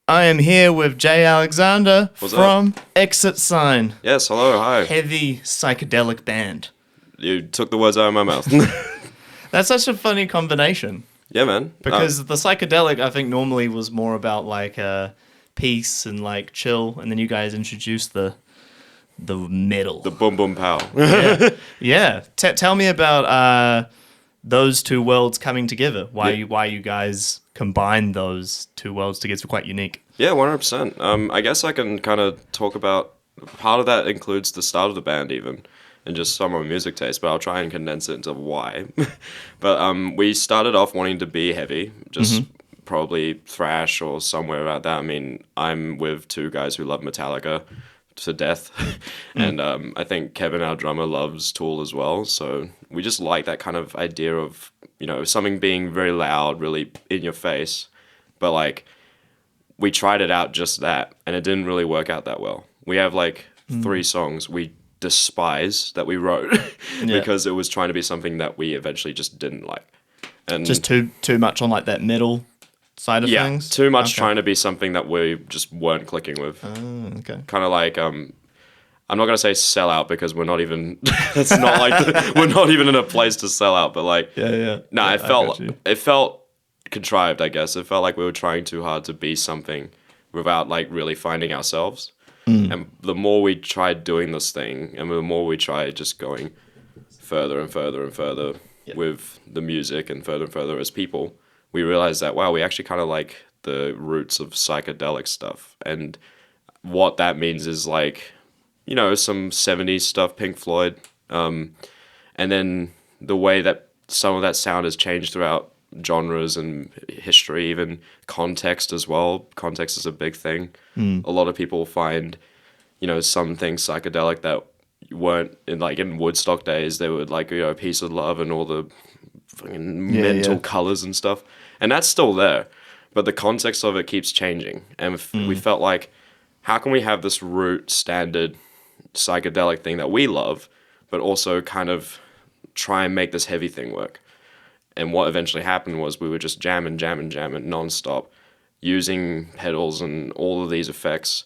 I am here with Jay Alexander What's from Exit Sign. Yes, hello, hi. Heavy psychedelic band. You took the words out of my mouth. That's such a funny combination. Yeah, man. Because the psychedelic, I think, normally was more about like peace and like chill, and then you guys introduced the metal. The boom boom pow. Yeah. Tell me about those two worlds coming together. Why you guys combined those two worlds together? It's quite unique. Yeah, 100%. I guess I can kind of talk about, part of that includes the start of the band even, and just some of my music taste, but I'll try and condense it into why. But we started off wanting to be heavy, just probably thrash or somewhere about that. I mean, I'm with two guys who love Metallica to death, and I think Kevin, our drummer, loves Tool as well, so we just like that kind of idea of, you know, something being very loud, really in your face, but like, we tried it out just that, and it didn't really work out that well. We have like 3 songs we despise that we wrote because it was trying to be something that we eventually just didn't like. And just too much on like that metal side of things? Too much trying to be something that we just weren't clicking with. Oh, okay. Kind of like, I'm not going to say sell out because we're not even, that's not like, we're not even in a place to sell out, but like, it felt contrived, I guess. It felt like we were trying too hard to be something without like really finding ourselves. And the more we tried doing this thing, and the more we tried just going further and further and further with the music and further as people, we realized that, wow, we actually kind of like the roots of psychedelic stuff. And what that means is like, you know, some 70s stuff, Pink Floyd. And then the way that some of that sound has changed throughout genres and history, even context as well. Context is a big thing. A lot of people find, you know, some things psychedelic that weren't in Woodstock days. They would like, you know, Peace of Love and all the fucking mental colors and stuff, and that's still there, but the context of it keeps changing. And we felt like, how can we have this root standard psychedelic thing that we love, but also kind of try and make this heavy thing work? And what eventually happened was we were just jamming nonstop, using pedals and all of these effects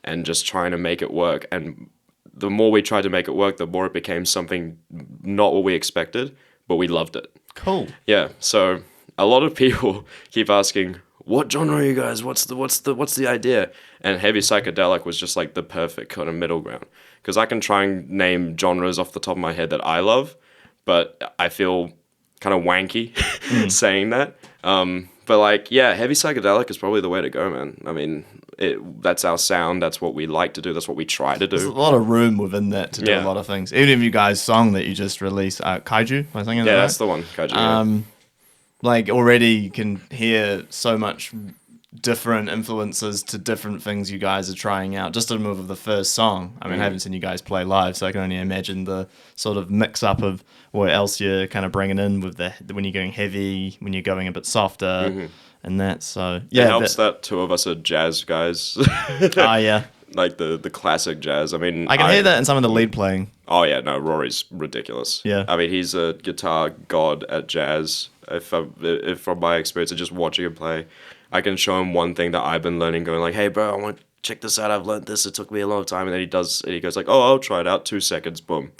and just trying to make it work. And the more we tried to make it work, the more it became something not what we expected, but we loved it. Cool. Yeah. So a lot of people keep asking, what genre are you guys? What's the idea? And heavy psychedelic was just like the perfect kind of middle ground. Because I can try and name genres off the top of my head that I love, but I feel kind of wanky saying that. But like, yeah, heavy psychedelic is probably the way to go, man. I mean, that's our sound. That's what we like to do. That's what we try to do. There's a lot of room within that to do a lot of things. Even if you guys' song that you just released, Kaiju, I think. Yeah, that's the one, Kaiju. Like already you can hear so much different influences to different things you guys are trying out. Just to move of the first song. I mean, I haven't seen you guys play live, so I can only imagine the sort of mix up of what else you're kind of bringing in with when you're going heavy, when you're going a bit softer, and that. So yeah, it helps that 2 of us are jazz guys. Yeah. Like the classic jazz. I mean, I can hear that in some of the lead playing. Oh yeah, no, Rory's ridiculous. Yeah. I mean, he's a guitar god at jazz. If from my experience of just watching him play, I can show him one thing that I've been learning, going like, hey bro, I want to check this out. I've learned this. It took me a long time. And then he goes like, oh, I'll try it out. 2 seconds, boom.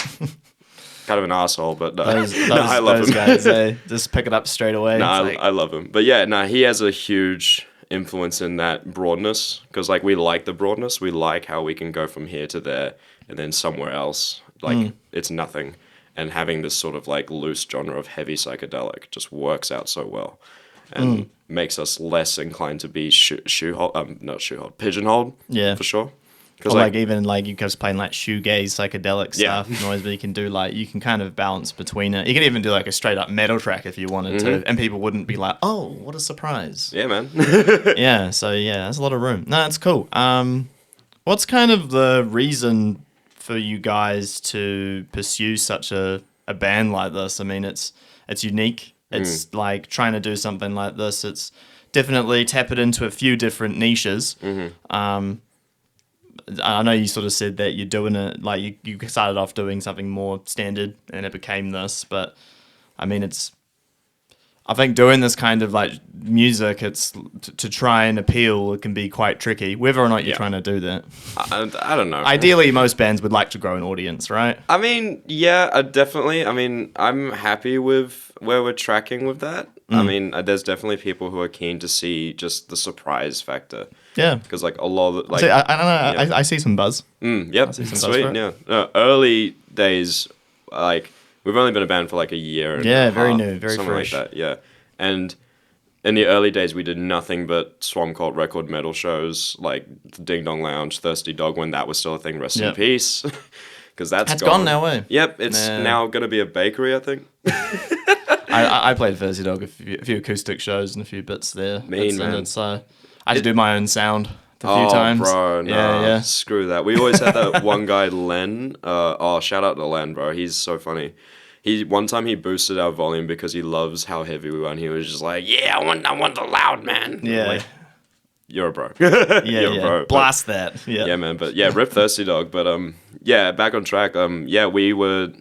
Kind of an asshole, but I love those him. Guys, they just pick it up straight away. I love him. But yeah, he has a huge influence in that broadness, because like we like the broadness. We like how we can go from here to there and then somewhere else. Like it's nothing. And having this sort of like loose genre of heavy psychedelic just works out so well. And makes us less inclined to be pigeonholed. Yeah, for sure. Or like even like you guys playing like shoegaze psychedelic stuff noise, but you can do like, you can kind of balance between it. You can even do like a straight up metal track if you wanted to, and people wouldn't be like, oh, what a surprise. Yeah, man. Yeah, so yeah, there's a lot of room. No, that's cool. What's kind of the reason for you guys to pursue such a band like this? I mean, it's unique. It's like trying to do something like this. It's definitely tap it into a few different niches. I know you sort of said that you're doing it, like you started off doing something more standard and it became this, but I mean, I think doing this kind of like music, it's to try and appeal, it can be quite tricky, whether or not you're trying to do that. I don't know. Ideally, most bands would like to grow an audience, right? I mean, yeah, definitely. I mean, I'm happy with where we're tracking with that. I mean, there's definitely people who are keen to see just the surprise factor. Yeah. Because like a lot of I don't know. I see some buzz. Yep. Sweet. Yeah. No, early days, like we've only been a band for like a year. And very new, very something fresh. like that. Yeah. And in the early days, we did nothing but Swamp Cult record metal shows, like Ding Dong Lounge, Thirsty Dog, when that was still a thing. Rest in peace. Because that's gone now, eh? Yep. It's now going to be a bakery, I think. I played Thirsty Dog a few acoustic shows and a few bits there. Man. So I had to do my own sound a few times. Bro, no, yeah. Screw that. We always had that one guy, Len. Shout out to Len, bro. He's so funny. One time he boosted our volume because he loves how heavy we were, and he was just like, "Yeah, I want the loud man." Yeah. Like, you're a bro. You're a bro. Blast that. Yeah. Yeah, man. But yeah, rip Thirsty Dog. But back on track. We were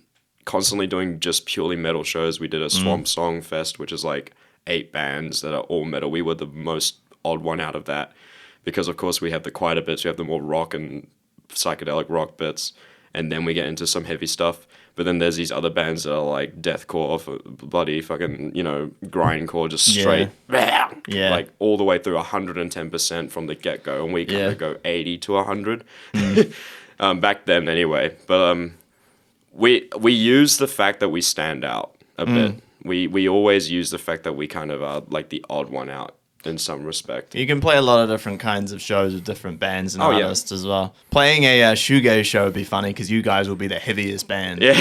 constantly doing just purely metal shows. We did a Swamp Song Fest, which is like 8 bands that are all metal. We were the most odd one out of that because, of course, we have the quieter bits. We have the more rock and psychedelic rock bits, and then we get into some heavy stuff. But then there's these other bands that are like deathcore, bloody fucking, grindcore, just straight, like all the way through 110% from the get-go, and we kind of go 80 to 100 back then anyway. But we use the fact that we stand out a bit. We always use the fact that we kind of are like the odd one out in some respect. You can play a lot of different kinds of shows with different bands and artists as well. Playing a shoegaze show would be funny because you guys will be the heaviest band. Yeah.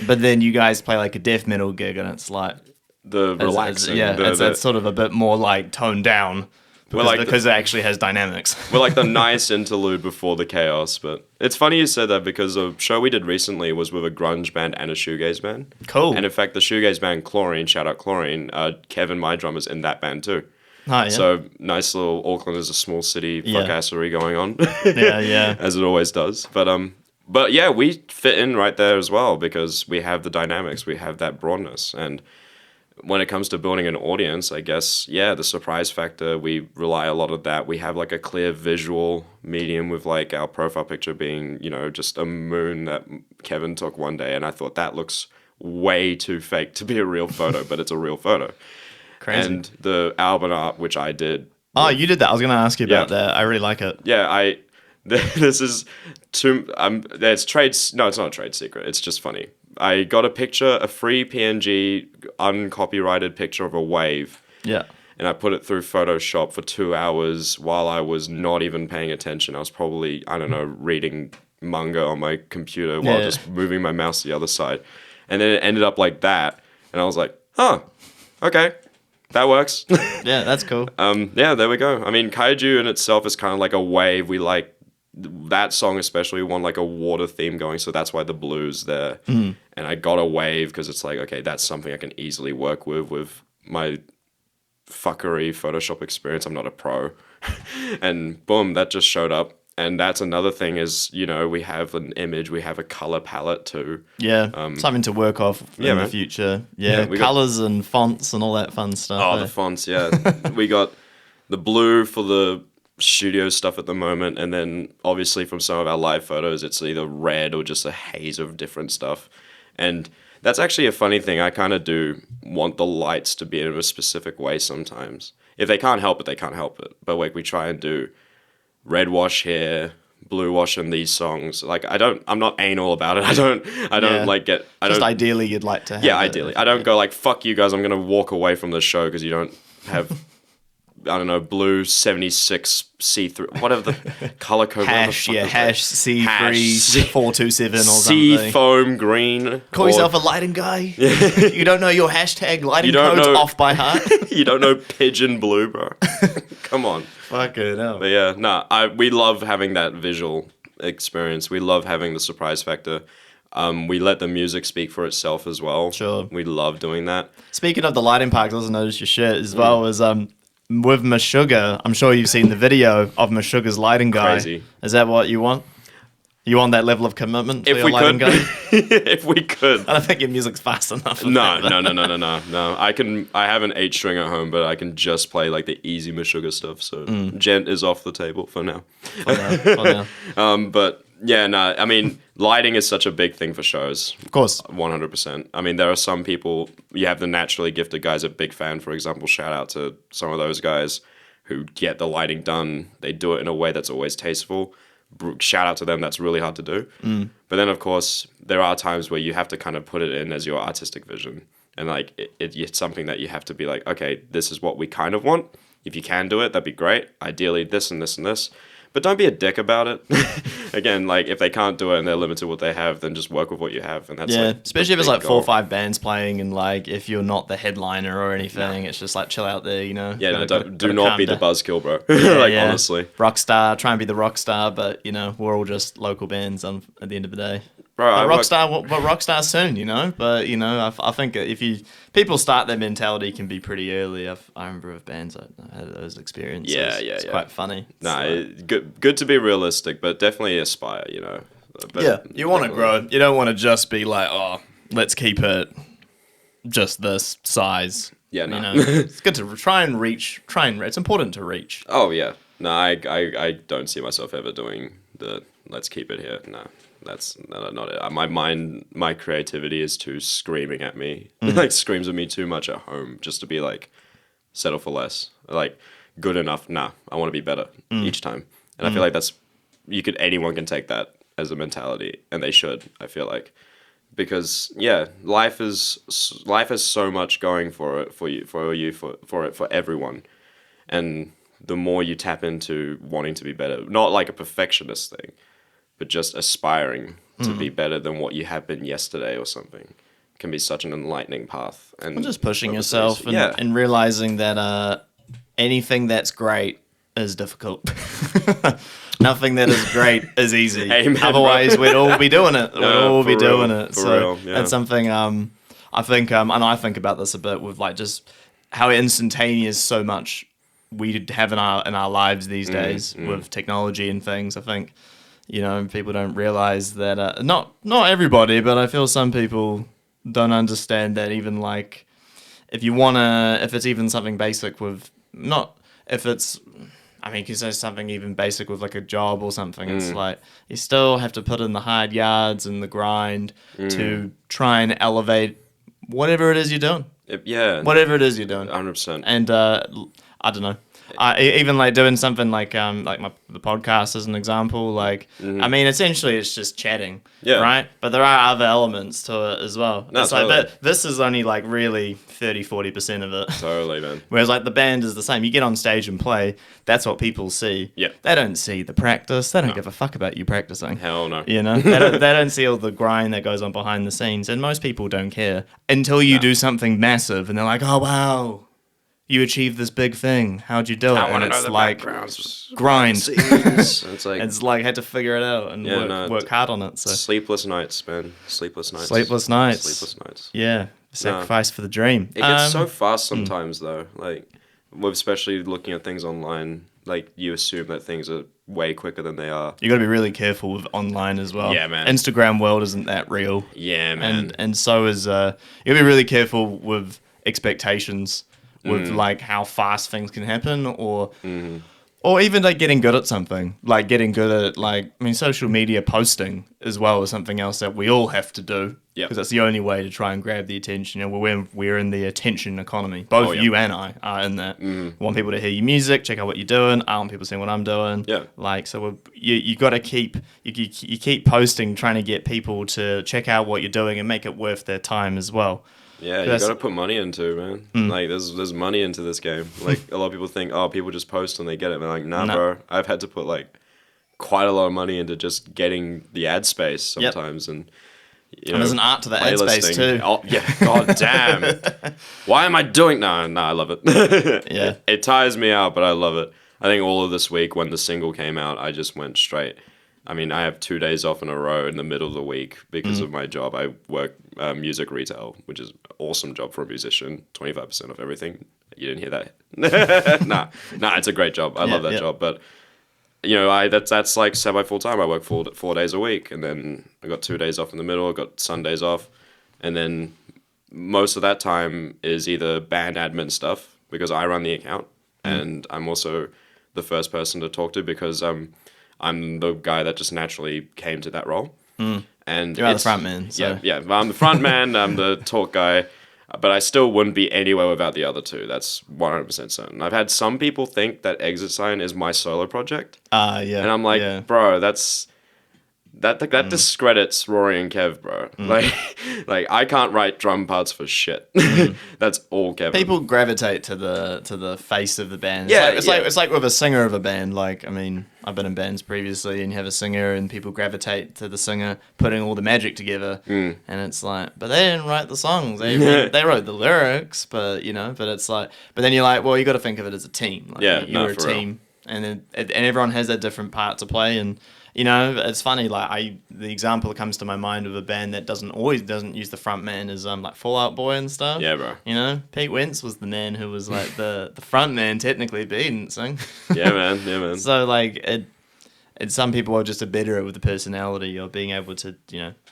But then you guys play like a death metal gig and it's like the relaxing. It's sort of a bit more like toned down. Because it actually has dynamics. We're like the nice interlude before the chaos. But it's funny you said that because a show we did recently was with a grunge band and a shoegaze band. Cool. And in fact, the shoegaze band Chlorine, shout out Chlorine, Kevin, my drummer's in that band too. Oh, yeah. So nice little Auckland is a small city fuckassery going on. Yeah. As it always does. But yeah, we fit in right there as well because we have the dynamics, we have that broadness. And when it comes to building an audience, I guess, the surprise factor, we rely a lot on that. We have like a clear visual medium with like our profile picture being, just a moon that Kevin took one day. And I thought that looks way too fake to be a real photo, but it's a real photo. Crazy. And the album art, which I did. Oh, you did that. I was going to ask you about that. I really like it. Yeah, this is too, it's trades. No, it's not a trade secret. It's just funny. I got a free PNG, uncopyrighted picture of a wave. Yeah. And I put it through Photoshop for 2 hours while I was not even paying attention. I was probably, reading manga on my computer while just moving my mouse to the other side. And then it ended up like that. And I was like, okay. That works. Yeah, that's cool. There we go. I mean, Kaiju in itself is kind of like a wave. We like that song especially. We want like a water theme going, so that's why the blue's there. And I got a wave because it's like, okay, that's something I can easily work with my fuckery Photoshop experience. I'm not a pro. And boom, that just showed up. And that's another thing is, we have an image, we have a color palette too. Yeah, something to work off in the future. Yeah, colors and fonts and all that fun stuff. Oh, the fonts, yeah. We got the blue for the studio stuff at the moment. And then obviously from some of our live photos, it's either red or just a haze of different stuff. And that's actually a funny thing. I kind of do want the lights to be in a specific way sometimes. If they can't help it, they can't help it. But like we try and do red wash here, blue wash in these songs. Like I'm not anal about it. I don't ideally you'd like to have ideally. I don't go like, fuck you guys, I'm going to walk away from the show because you don't have, blue 76 C3, whatever the color code. Hash C3 427 or something. Sea foam green. Call yourself a lighting guy? You don't know your hashtag lighting codes off by heart? You don't know pigeon blue, bro. Come on. Fucking hell. But yeah, we love having that visual experience. We love having the surprise factor. We let the music speak for itself as well. Sure. We love doing that. Speaking of the lighting park, I also noticed your shirt as well as with Meshuggah. I'm sure you've seen the video of Meshuggah's lighting guy. Crazy. Is that what you want? You want that level of commitment? If we could, if we could. I don't think your music's fast enough. No. I have an 8-string at home, but I can just play like the easy Meshuggah stuff. So gent is off the table for now. For now. But yeah, no. I mean, lighting is such a big thing for shows. Of course, 100%. I mean, there are some people. You have the naturally gifted guys at Big Fan, for example. Shout out to some of those guys who get the lighting done. They do it in a way that's always tasteful. Shout out to them. That's really hard to do. But then, of course, there are times where you have to kind of put it in as your artistic vision. And like it's something that you have to be like, okay, this is what we kind of want. If you can do it, that'd be great. Ideally, this and this and this. But don't be a dick about it. Again, like if they can't do it and they're limited to what they have, then just work with what you have. And that's especially if it's like 4 or 5 bands playing, and like if you're not the headliner or anything, it's just like chill out there, you know. Yeah, do not be the buzzkill, bro. Honestly, rock star. Try and be the rock star, but you know we're all just local bands at the end of the day. Bro, rock star soon, you know. But you know, I think if people start their mentality can be pretty early. I remember with bands I had those experiences. It's quite funny. Good to be realistic, but definitely aspire, you know. But you want to grow. You don't want to just be like, oh, let's keep it just this size. Yeah, no. You know, it's good to try and reach. It's important to reach. Oh yeah, no, I don't see myself ever doing the let's keep it here. No. That's not it. My creativity is too screaming at me. Like screams at me too much at home just to be like settle for less. Like good enough. Nah, I want to be better each time. And I feel like anyone can take that as a mentality, and they should. I feel like because life is so much going for everyone, and the more you tap into wanting to be better, not like a perfectionist thing, but just aspiring to be better than what you have been yesterday or something can be such an enlightening path. And just pushing yourself and realizing that anything that's great is difficult. Nothing that is great is easy. Amen, otherwise, we'd all be doing it. So that's something I think, and I think about this a bit with like just how instantaneous so much we have in our lives these days with technology and things. I think. You know, people don't realize that, not everybody, but I feel some people don't understand that even like, if it's even something basic with, you can say something even basic with like a job or something, it's like, you still have to put in the hard yards and the grind to try and elevate whatever it is you're doing. Whatever it is you're doing. 100%. And, I don't know. Even like doing something like the podcast as an example, like I mean essentially it's just chatting, right? But there are other elements to it as well. No, it's totally. like this is only like really 30-40% of it. Totally, man. Whereas like the band is the same. You get on stage and play, that's what people see. Yeah. They don't see the practice. They don't give a fuck about you practicing. Hell no. You know, they don't see all the grind that goes on behind the scenes, and most people don't care until you do something massive, and they're like, oh wow. You achieved this big thing. How'd you do it? I want to know it's the like backgrounds. grind. It's like had to figure it out and work hard on it. So sleepless nights, man. Sleepless nights. Yeah, sacrifice for the dream. It gets so fast sometimes though. Like, especially looking at things online, like you assume that things are way quicker than they are. You got to be really careful with online as well. Yeah, man. Instagram world isn't that real. Yeah, man. And so is you got to be really careful with expectations. With like how fast things can happen, or even like getting good at something, like getting good at social media posting as well is something else that we all have to do. Yeah, because that's the only way to try and grab the attention. You know, we're in the attention economy. Both you and I are in that. I want people to hear your music, check out what you're doing. I want people seeing what I'm doing. Yeah, you got to keep you keep posting, trying to get people to check out what you're doing and make it worth their time as well. Yeah, you gotta put money into it, man. Like, there's money into this game. Like, a lot of people think, oh, people just post and they get it. And they're like, nah, bro. I've had to put, like, quite a lot of money into just getting the ad space sometimes. And, and there's an art to the ad space, too. Oh, yeah, god damn. Why am I doing... No, I love it. Yeah. It tires me out, but I love it. I think all of this week, when the single came out, I just went straight... I mean, I have 2 days off in a row in the middle of the week because of my job. I work music retail, which is an awesome job for a musician. 25% of everything. You didn't hear that? Nah, it's a great job. I love that job. But that's like semi full time. I work 4 days a week, and then I got 2 days off in the middle. I got Sundays off, and then most of that time is either band admin stuff because I run the account, and I'm also the first person to talk to because I'm the guy that just naturally came to that role. And you're the front man. So. Yeah. I'm the front man. I'm the talk guy. But I still wouldn't be anywhere without the other two. That's 100% certain. I've had some people think that Exit Sign is my solo project. Yeah. And I'm like, bro, that discredits Rory and Kev, bro. Like I can't write drum parts for shit. That's all Kevin. People gravitate to the face of the band. It's like with a singer of a band. Like, I mean, I've been in bands previously, and you have a singer, and people gravitate to the singer putting all the magic together. And it's like, but they didn't write the songs. They wrote the lyrics, but it's like, but then you're like, well, you got to think of it as a team. Like, you're a team, and everyone has their different part to play, and. It's funny. Like the example that comes to my mind of a band that doesn't use the front man is like Fall Out Boy and stuff. Yeah, bro. Pete Wentz was the man who was like the front man technically, but he didn't sing. Yeah, man. So like some people are just better with the personality or being able to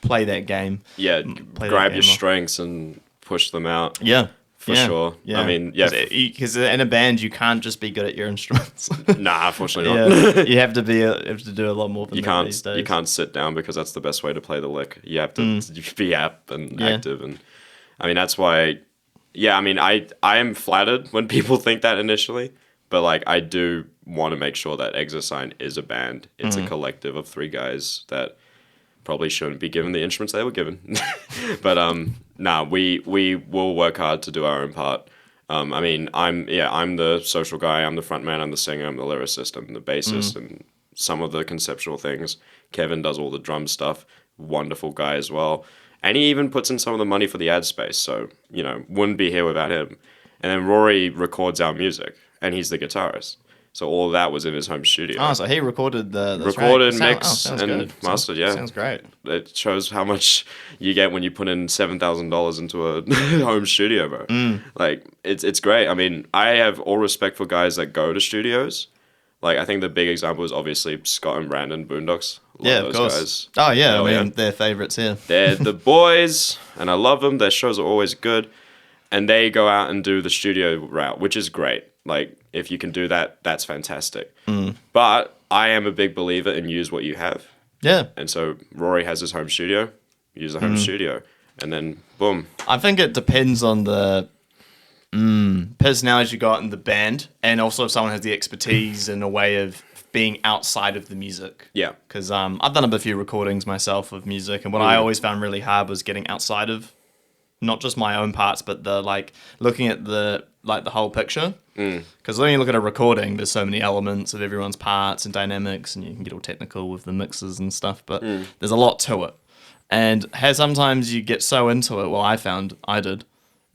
play that game. Yeah, grab your strengths and push them out. Yeah. For sure. Yeah. I mean, yeah. Because in a band, you can't just be good at your instruments. Nah, unfortunately not. You have to do a lot more than that these days. You can't sit down because that's the best way to play the lick. You have to be up and active. And I mean, that's why, I mean, I am flattered when people think that initially. But like, I do want to make sure that Exit Sign is a band. It's a collective of 3 guys that probably shouldn't be given the instruments they were given. But we will work hard to do our own part. I mean, I'm the social guy, I'm the front man, I'm the singer, I'm the lyricist, I'm the bassist, and some of the conceptual things. Kevin does all the drum stuff, wonderful guy as well. And he even puts in some of the money for the ad space, so, wouldn't be here without him. And then Rory records our music, and he's the guitarist. So all of that was in his home studio. Oh, so he recorded the mix, and mastered. Yeah, sounds great. It shows how much you get when you put in $7,000 into a home studio, bro. Like it's great. I mean, I have all respect for guys that go to studios. Like I think the big example is obviously Scott and Brandon Boondocks. Of course. Guys. Oh yeah, I mean they're favorites here. They're the boys, and I love them. Their shows are always good, and they go out and do the studio route, which is great. Like, if you can do that, that's fantastic. But I am a big believer in use what you have. Yeah. And so Rory has his home studio, use the home studio, and then boom. I think it depends on the personality you got in the band, and also if someone has the expertise in a way of being outside of the music. Yeah. Because I've done a few recordings myself of music, and what I always found really hard was getting outside of not just my own parts, but looking at the whole picture. Because when you look at a recording, there's so many elements of everyone's parts and dynamics, and you can get all technical with the mixes and stuff, but there's a lot to it. And sometimes you get so into it, well, I did,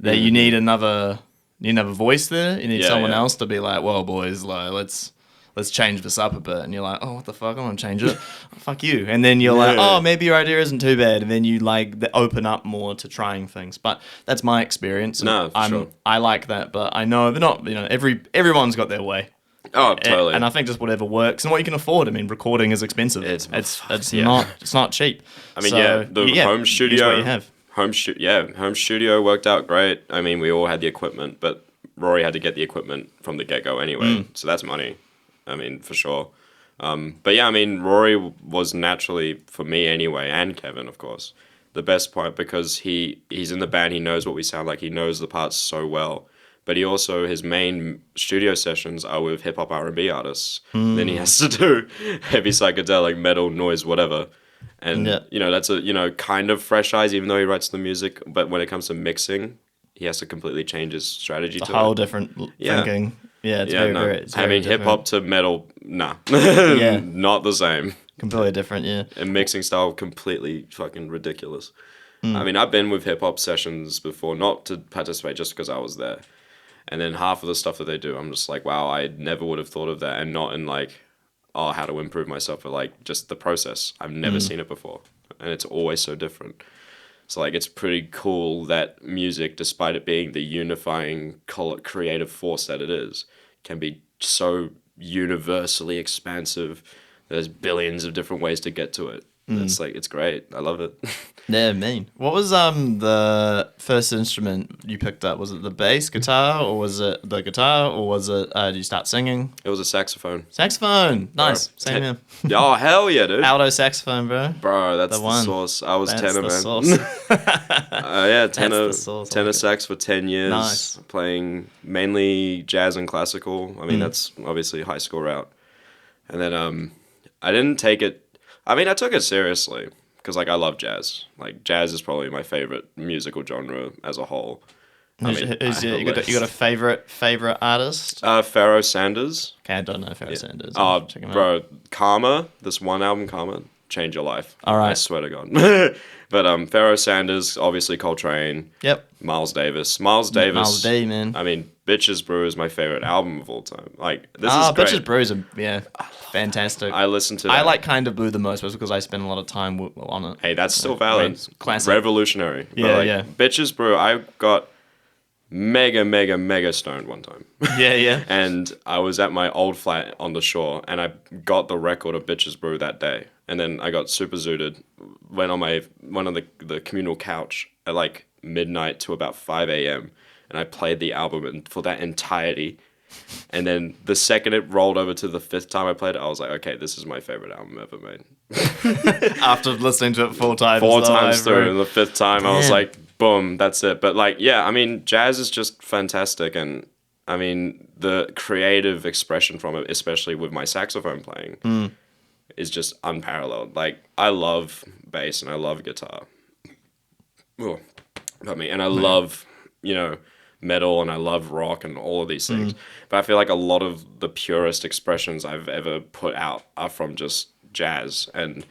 that you need another voice there. You need someone else to be like, well, boys, like, let's change this up a bit. And you're like, oh, what the fuck? I want to change it. Fuck you. And then you're like, oh, maybe your idea isn't too bad. And then you open up more to trying things. But that's my experience. No, for sure. I like that, but I know they're not, everyone's got their way. Oh, totally. And I think just whatever works and what you can afford. I mean, recording is expensive. It's not cheap. I mean, the home studio. What you have. Home studio worked out great. I mean, we all had the equipment, but Rory had to get the equipment from the get-go anyway. So that's money. I mean, for sure. But yeah, I mean, Rory was naturally, for me anyway, and Kevin, of course, the best part because he's in the band, he knows what we sound like, he knows the parts so well. But he also, his main studio sessions are with hip-hop R&B artists. Then he has to do heavy psychedelic, metal, noise, whatever. And, that's a, kind of fresh eyes, even though he writes the music. But when it comes to mixing, he has to completely change his strategy to it. A whole different thinking. Yeah, it's very I mean, hip hop to metal, nah. Not the same. Completely different, yeah. And mixing style, completely fucking ridiculous. I mean, I've been with hip hop sessions before, not to participate, just because I was there. And then half of the stuff that they do, I'm just like, wow, I never would have thought of that. And not in like, oh, how to improve myself, but like just the process. I've never seen it before. And it's always so different. So like it's pretty cool that music, despite it being the unifying creative force that it is, can be so universally expansive. There's billions of different ways to get to it. It's like, it's great. I love it. Yeah, mean. What was the first instrument you picked up? Was it the bass guitar, or was it the guitar, or was it did you start singing? It was a saxophone. Saxophone. Nice. Same here. Oh, hell yeah, dude. Alto saxophone, bro. Bro, that's the sauce. I was tenor, man. Sauce. Yeah, tenor sax for 10 years. Nice. Playing mainly jazz and classical. I mean, that's obviously high school route. And then I didn't take it. I mean, I took it seriously because, like, I love jazz. Like, jazz is probably my favorite musical genre as a whole. You got a favorite artist? Pharoah Sanders. Okay, I don't know Pharoah Sanders. Oh, bro, Karma. This one album, Karma, change your life. All right. I swear to God. But Pharoah Sanders, obviously Coltrane. Yep. Miles Davis. Miles D, man. I mean, Bitches Brew is my favorite album of all time. Like, this is great. Bitches Brew is fantastic. I listen to that. I like Kind of Blue the most because I spend a lot of time on it. Hey, that's still valid. I mean, classic. Revolutionary. Yeah, yeah. Bitches Brew, I got mega stoned one time. Yeah. And I was at my old flat on the shore, and I got the record of Bitches Brew that day. And then I got super zooted, went on one of the communal couch at like midnight to about 5 a.m. and I played the album for that entirety. And then the second it rolled over to the 5th time I played it, I was like, okay, this is my favorite album ever made. After listening to it 4 times. 4 times through, and the 5th time I was like, boom, that's it. But like, yeah, I mean, jazz is just fantastic. And I mean, the creative expression from it, especially with my saxophone playing, is just unparalleled. Like, I love bass and I love guitar. Oh, pardon me. And I love, metal, and I love rock and all of these things. But I feel like a lot of the purest expressions I've ever put out are from just jazz and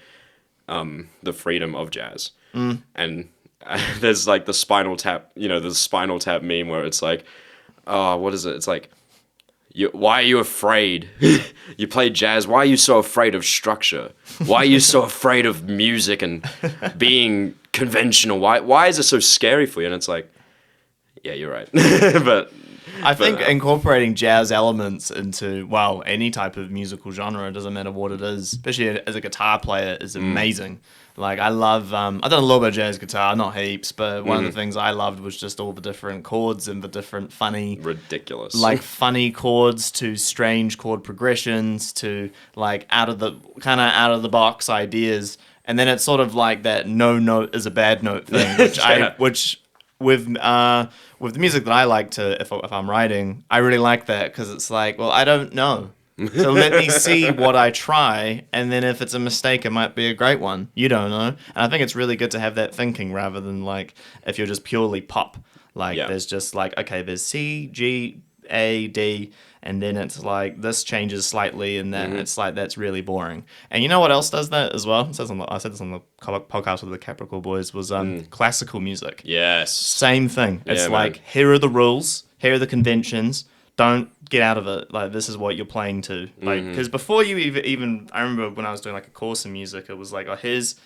the freedom of jazz. And there's like the Spinal Tap, the Spinal Tap meme where it's like, oh, what is it? It's like, why are you afraid? You play jazz. Why are you so afraid of structure? Why are you so afraid of music and being conventional? Why is it so scary for you? And it's like, yeah, you're right. but I think incorporating jazz elements into, any type of musical genre, it doesn't matter what it is, especially as a guitar player, is amazing. Like, I love, I've done a little bit of jazz guitar, not heaps, but one of the things I loved was just all the different chords and the different funny... Ridiculous. Like, funny chords to strange chord progressions to, like, out of the box ideas. And then it's sort of like that no note is a bad note thing, which with the music that I like to, if I'm writing, I really like that because it's like, well, I don't know. So let me see what I try, and then if it's a mistake, it might be a great one. You don't know. And I think it's really good to have that thinking rather than like if you're just purely pop. Like there's just like, okay, there's C, G, A, D, and then it's like this changes slightly, and then it's like that's really boring. And you know what else does that as well? I said this on the podcast with the Capricorn Boys was classical music. Yes. Same thing. It's like, here are the rules, here are the conventions. Don't get out of it. Like, this is what you're playing to. Like, because before you even, I remember when I was doing like a course in music, it was like, oh, here's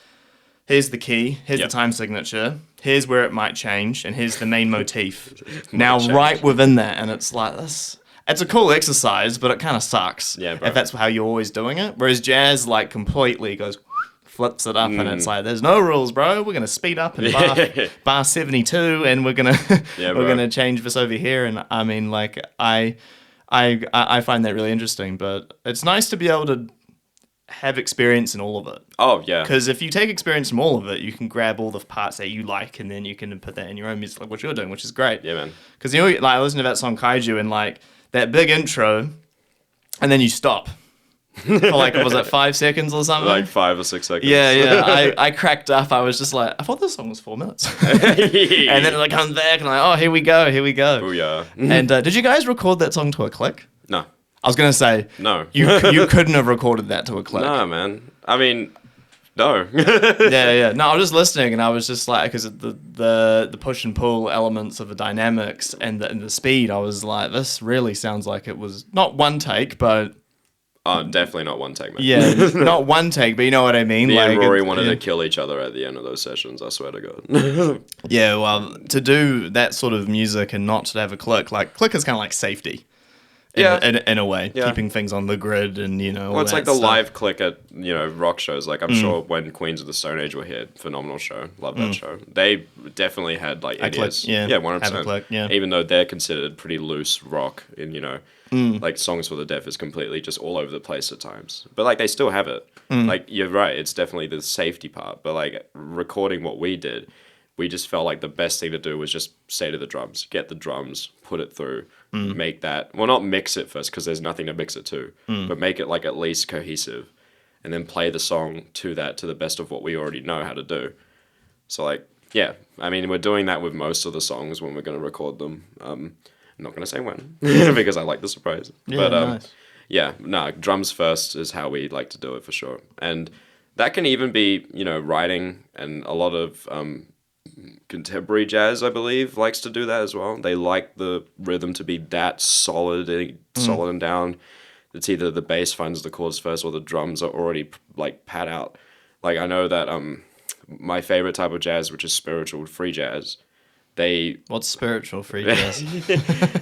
the key, here's the time signature, here's where it might change, and here's the main motif. Now, right within that, and it's like this. It's a cool exercise, but it kind of sucks. Yeah, bro. If that's how you're always doing it. Whereas jazz, like, completely goes, flips it up, and it's like, there's no rules, bro. We're gonna speed up in bar 72, and we're gonna change this over here. And I mean, like, I find that really interesting. But it's nice to be able to have experience in all of it. Oh yeah. Because if you take experience from all of it, you can grab all the parts that you like, and then you can put that in your own music, like what you're doing, which is great. Yeah, man. Because like I listen to that song Kaiju, and like that big intro, and then you stop. For like, was it 5 seconds or something? Like 5 or 6 seconds. Yeah. I cracked up. I was just like, I thought this song was 4 minutes. And then it like comes back, and I'm like, oh, here we go. Oh yeah. And did you guys record that song to a click? No. I was gonna say no. You couldn't have recorded that to a click. No, man. I mean, no. Yeah. No, I was just listening, and I was just like, because the push and pull elements of the dynamics and the speed, I was like, this really sounds like it was not one take, but. Oh, definitely not one take, man. Yeah, not one take, but you know what I mean. Me and Rory wanted to kill each other at the end of those sessions, I swear to God. Yeah, well, to do that sort of music and not to have a click, like, click is kind of like safety. in a way, keeping things on the grid and, well, it's like the live click at, rock shows. Like, I'm sure when Queens of the Stone Age were here, phenomenal show. Love that show. They definitely had, like, ideas. Yeah, 100%. Click, yeah. Even though they're considered pretty loose rock and, like, Songs for the Deaf is completely just all over the place at times. But, like, they still have it. Like, you're right, it's definitely the safety part. But, like, recording what we did, we just felt like the best thing to do was just stay to the drums, get the drums, put it through, make that, well, not mix it first because there's nothing to mix it to, but make it like at least cohesive, and then play the song to that to the best of what we already know how to do. So like, yeah, I mean, we're doing that with most of the songs when we're going to record them. I'm not going to say when because I like the surprise. Yeah, but nice. Yeah, no, drums first is how we like to do it for sure. And that can even be, writing, and a lot of contemporary jazz, I believe, likes to do that as well. They like the rhythm to be that solid and down. It's either the bass finds the chords first or the drums are already like pad out. Like I know that my favorite type of jazz, which is spiritual free jazz, What's spiritual free jazz?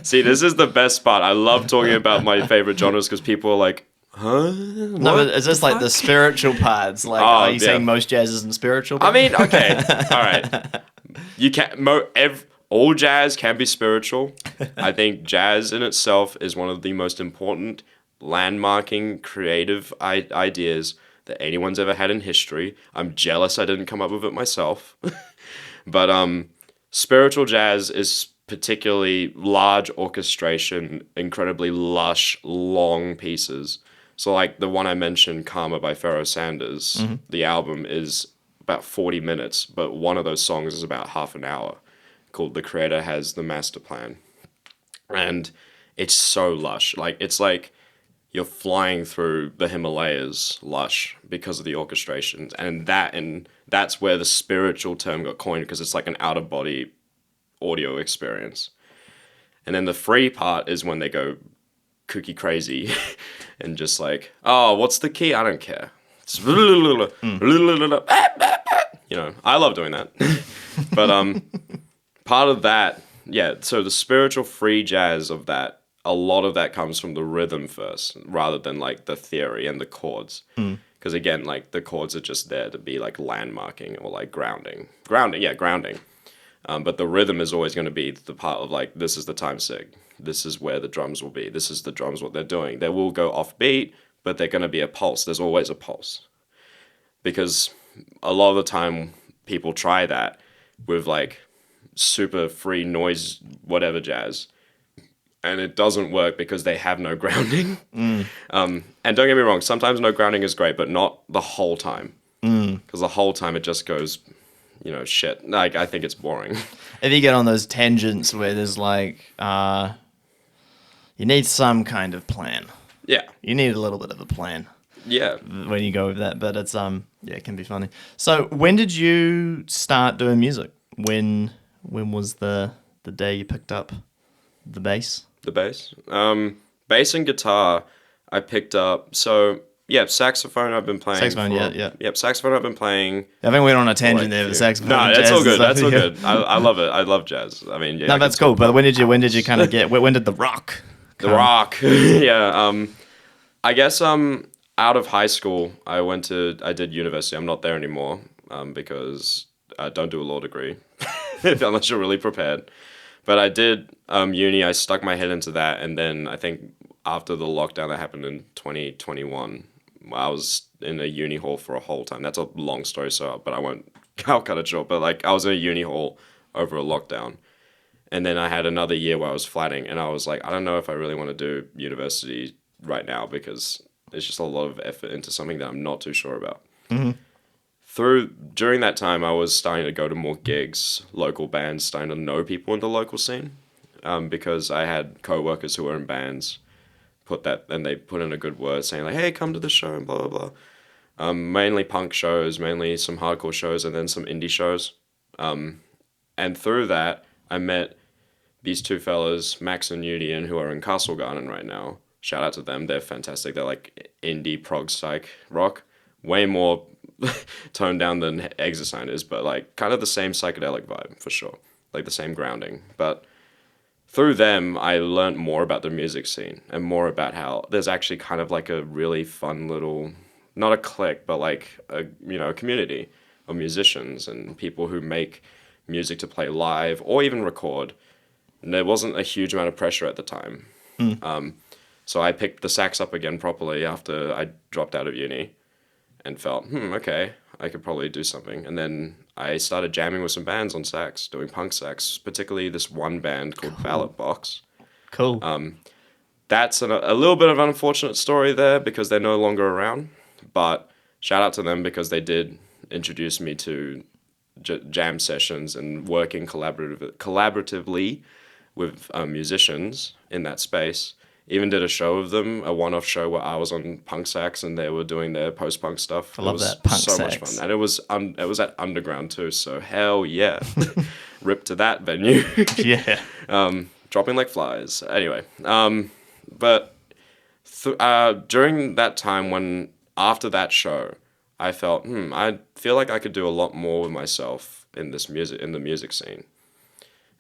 See, this is the best part. I love talking about my favorite genres because people are like, huh? No, but is this like the spiritual parts? Like, are you saying most jazz isn't spiritual? I mean, okay, all right. You can't. All jazz can be spiritual. I think jazz in itself is one of the most important landmarking creative ideas that anyone's ever had in history. I'm jealous I didn't come up with it myself. But spiritual jazz is particularly large orchestration, incredibly lush, long pieces. So like the one I mentioned, Karma by Pharoah Sanders, the album is about 40 minutes, but one of those songs is about half an hour, called The Creator Has the Master Plan. And it's so lush. Like, it's like you're flying through the Himalayas lush because of the orchestration. And that's where the spiritual term got coined, because it's like an out-of-body audio experience. And then the free part is when they go kooky crazy and just like, oh, what's the key? I don't care. It's I love doing that. But part of that, so the spiritual free jazz of that, a lot of that comes from the rhythm first, rather than like the theory and the chords. Because again, like the chords are just there to be like landmarking or like grounding. But the rhythm is always going to be the part of like, this is the time sig. This is where the drums will be. This is the drums, what they're doing. They will go off beat, but they're going to be a pulse. There's always a pulse. Because a lot of the time people try that with like super free noise, whatever jazz. And it doesn't work because they have no grounding. And don't get me wrong, sometimes no grounding is great, but not the whole time. Because the whole time it just goes, shit. Like, I think it's boring. If you get on those tangents where there's like, you need some kind of plan. Yeah. You need a little bit of a plan. Yeah. When you go with that, but it's it can be funny. So when did you start doing music? When was the day you picked up the bass? The bass? Bass and guitar I picked up. So yeah, saxophone I've been playing. Saxophone, yeah. Yep, saxophone I've been playing. I think we went on a tangent there with the saxophone. No, that's all good. That's all good. I love it. I love jazz. I mean, yeah. No, that's cool. But when did you kind of get? When did the rock come? The rock? Yeah. I guess out of high school, I did university. I'm not there anymore because I don't do a law degree unless you're really prepared. But I did uni. I stuck my head into that, and then I think after the lockdown that happened in 2021, I was in a uni hall for a whole time. That's a long story, but I'll cut it short. But like, I was in a uni hall over a lockdown, and then I had another year where I was flatting, and I was like, I don't know if I really want to do university right now because it's just a lot of effort into something that I'm not too sure about. During that time, I was starting to go to more gigs, local bands, starting to know people in the local scene, because I had co-workers who were in bands, they put in a good word saying like, hey, come to the show and blah, blah, blah. Mainly punk shows, mainly some hardcore shows, and then some indie shows. And through that, I met these two fellas, Max and Union, who are in Castle Garden right now. Shout out to them. They're fantastic. They're like indie prog psych rock. Way more toned down than Exosign is, but like kind of the same psychedelic vibe for sure. Like the same grounding. But through them, I learned more about the music scene and more about how there's actually kind of like a really fun little, not a clique, but like a community of musicians and people who make music to play live or even record. And there wasn't a huge amount of pressure at the time. So I picked the sax up again properly after I dropped out of uni and felt, okay, I could probably do something. And then I started jamming with some bands on sax, doing punk sax, particularly this one band called Ballot Box. Cool. That's a little bit of an unfortunate story there because they're no longer around. But shout out to them because they did introduce me to jam sessions and working collaboratively with musicians in that space. Even did a show of them, a one-off show where I was on punk sax and they were doing their post-punk stuff. I love that punk sax. So much fun, and it was at Underground too. So hell yeah, rip to that venue. Yeah, dropping like flies. Anyway, but during that time after that show, I felt I feel like I could do a lot more with myself in the music scene,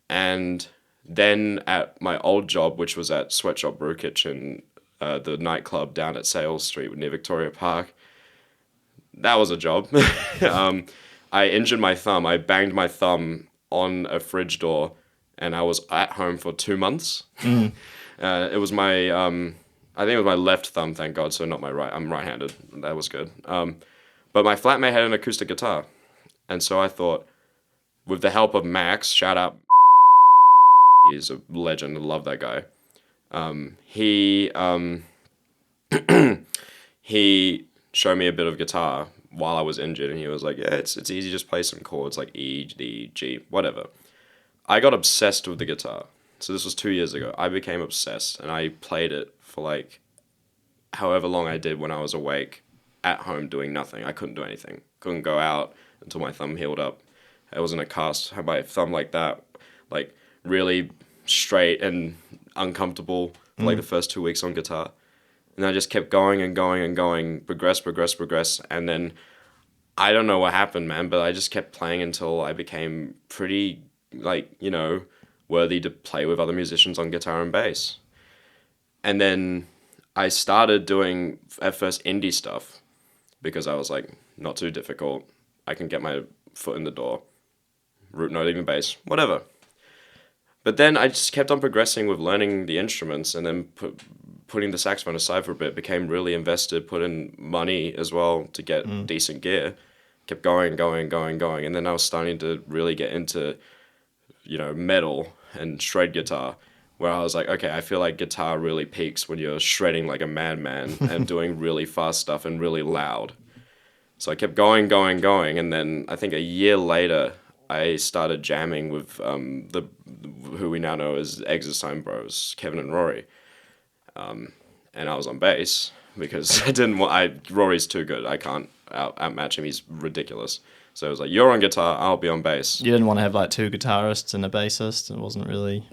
and then at my old job, which was at Sweatshop Brew Kitchen, the nightclub down at Sales Street near Victoria Park, that was a job. I injured my thumb. I banged my thumb on a fridge door, and I was at home for 2 months. It was my, I think it was my left thumb, thank God, so not my right. I'm right-handed. That was good. But my flatmate had an acoustic guitar, and so I thought, with the help of Max, shout out, he's a legend. I love that guy. He showed me a bit of guitar while I was injured, and he was like, "Yeah, it's easy. Just play some chords like E, D, G, whatever." I got obsessed with the guitar. So this was 2 years ago. I became obsessed, and I played it for like however long I did when I was awake at home doing nothing. I couldn't do anything. Couldn't go out until my thumb healed up. I was in a cast. Had my thumb like that, like really straight and uncomfortable for like the first 2 weeks on guitar. And I just kept going and going and going, progress. And then I don't know what happened, man, but I just kept playing until I became pretty, like, worthy to play with other musicians on guitar and bass. And then I started doing, at first, indie stuff because I was like, not too difficult. I can get my foot in the door. Root, not even bass, whatever. But then I just kept on progressing with learning the instruments, and then putting the saxophone aside for a bit, became really invested, put in money as well to get decent gear. Kept going. And then I was starting to really get into, metal and shred guitar, where I was like, okay, I feel like guitar really peaks when you're shredding like a madman and doing really fast stuff and really loud. So I kept going. And then I think a year later, I started jamming with who we now know as Exercise Bros, Kevin and Rory. And I was on bass because Rory's too good. I can't outmatch him. He's ridiculous. So it was like, you're on guitar, I'll be on bass. You didn't want to have like two guitarists and a bassist? It wasn't really...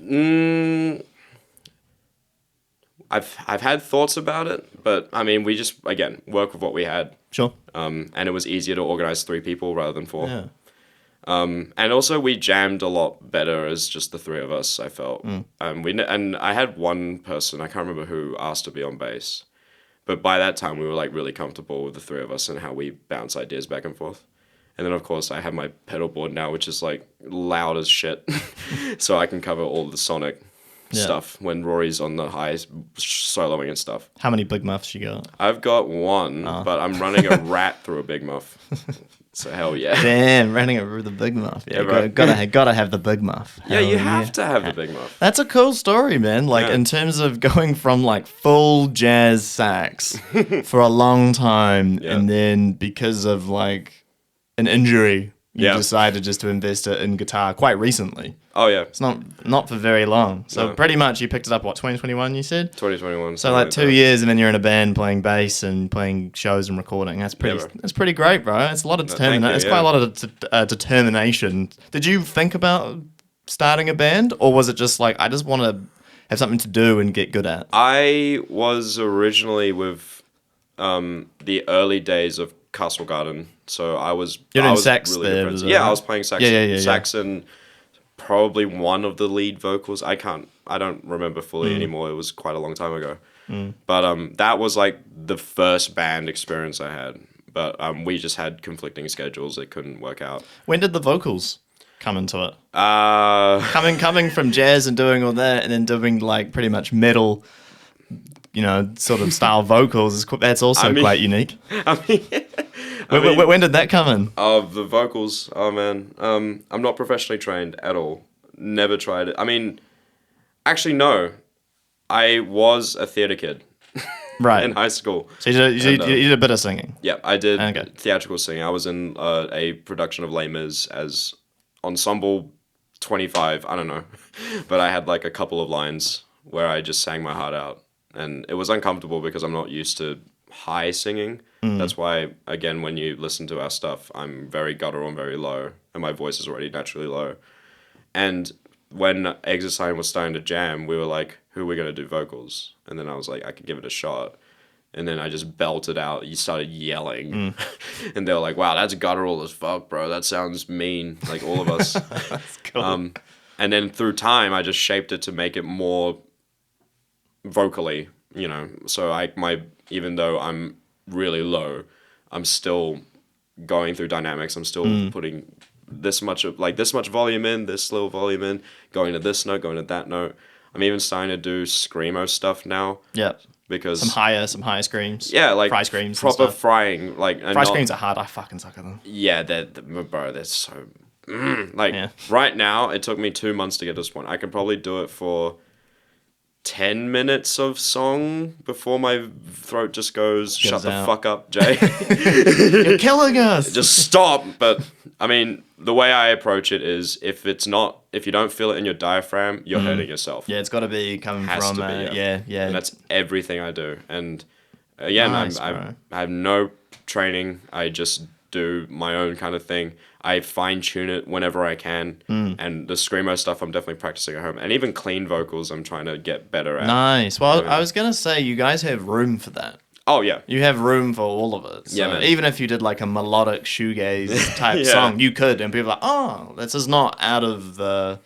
I've had thoughts about it, but I mean, we just, again, work with what we had. Sure. And it was easier to organize 3 people rather than 4. Yeah. And also we jammed a lot better as just the 3 of us, I felt. And I had one person, I can't remember who, asked to be on bass. But by that time, we were like really comfortable with the 3 of us and how we bounce ideas back and forth. And then, of course, I have my pedal board now, which is like loud as shit. So I can cover all the sonic stuff when Rory's on the highs soloing and stuff. How many big muffs you got? I've got 1, but I'm running a rat through a big muff. So hell yeah. Damn, running it through the big muff. Yeah, gotta have the big muff. Yeah, you have to have the big muff. That's a cool story, man. Like in terms of going from like full jazz sax for a long time, and then because of like an injury, you decided just to invest it in guitar quite recently. Oh yeah. It's not for very long. So pretty much you picked it up, 2021 you said? 2021. So like 2 years and then you're in a band playing bass and playing shows and recording. That's pretty great, bro. It's a lot of determination. It's quite a lot of determination. Did you think about starting a band, or was it just like, I just want to have something to do and get good at? I was originally with the early days of Castle Garden. So I was... You're doing sax really there? I was playing sax. Sax and probably one of the lead vocals. I don't remember fully anymore. It was quite a long time ago. But that was like the first band experience I had. But we just had conflicting schedules that couldn't work out. When did the vocals come into it? Coming from jazz and doing all that, and then doing like pretty much metal, sort of style vocals. That's also quite unique. When did that come in? The vocals. Oh man, I'm not professionally trained at all. Never tried it. I mean, actually no, I was a theater kid. Right. In high school. So you did a bit of singing? Yeah, I did theatrical singing. I was in a production of Les Mis as Ensemble 25, I don't know. But I had like a couple of lines where I just sang my heart out. And it was uncomfortable because I'm not used to high singing. That's why, again, when you listen to our stuff, I'm very guttural and very low. And my voice is already naturally low. And when Exit Sign was starting to jam, we were like, who are we going to do vocals? And then I was like, I could give it a shot. And then I just belted out. You started yelling. And they were like, wow, that's guttural as fuck, bro. That sounds mean, like all of us. That's cool. And then through time, I just shaped it to make it more vocally, So even though I'm really low, I'm still going through dynamics. I'm still putting this much volume in, this little volume in, going to this note, going to that note. I'm even starting to do screamo stuff now. Yeah. Because some higher screams. Yeah, like fry screams. Proper frying. Like fry screams are hard. I fucking suck at them. Yeah, they're so right now, it took me 2 months to get to this point. I can probably do it for 10 minutes of song before my throat just goes, shut the fuck up, Jay. You're killing us. Just stop. But I mean, the way I approach it is if you don't feel it in your diaphragm, you're hurting yourself. Yeah, it's got to be coming from yeah. And that's everything I do. And again, I have no training. I just do my own kind of thing. I fine tune it whenever I can. And the screamo stuff I'm definitely practicing at home. And even clean vocals I'm trying to get better at. Nice. Well, I was going to say you guys have room for that. Oh, yeah. You have room for all of it. So yeah, man. Even if you did like a melodic shoegaze type song, you could. And people are like, oh, this is not out of the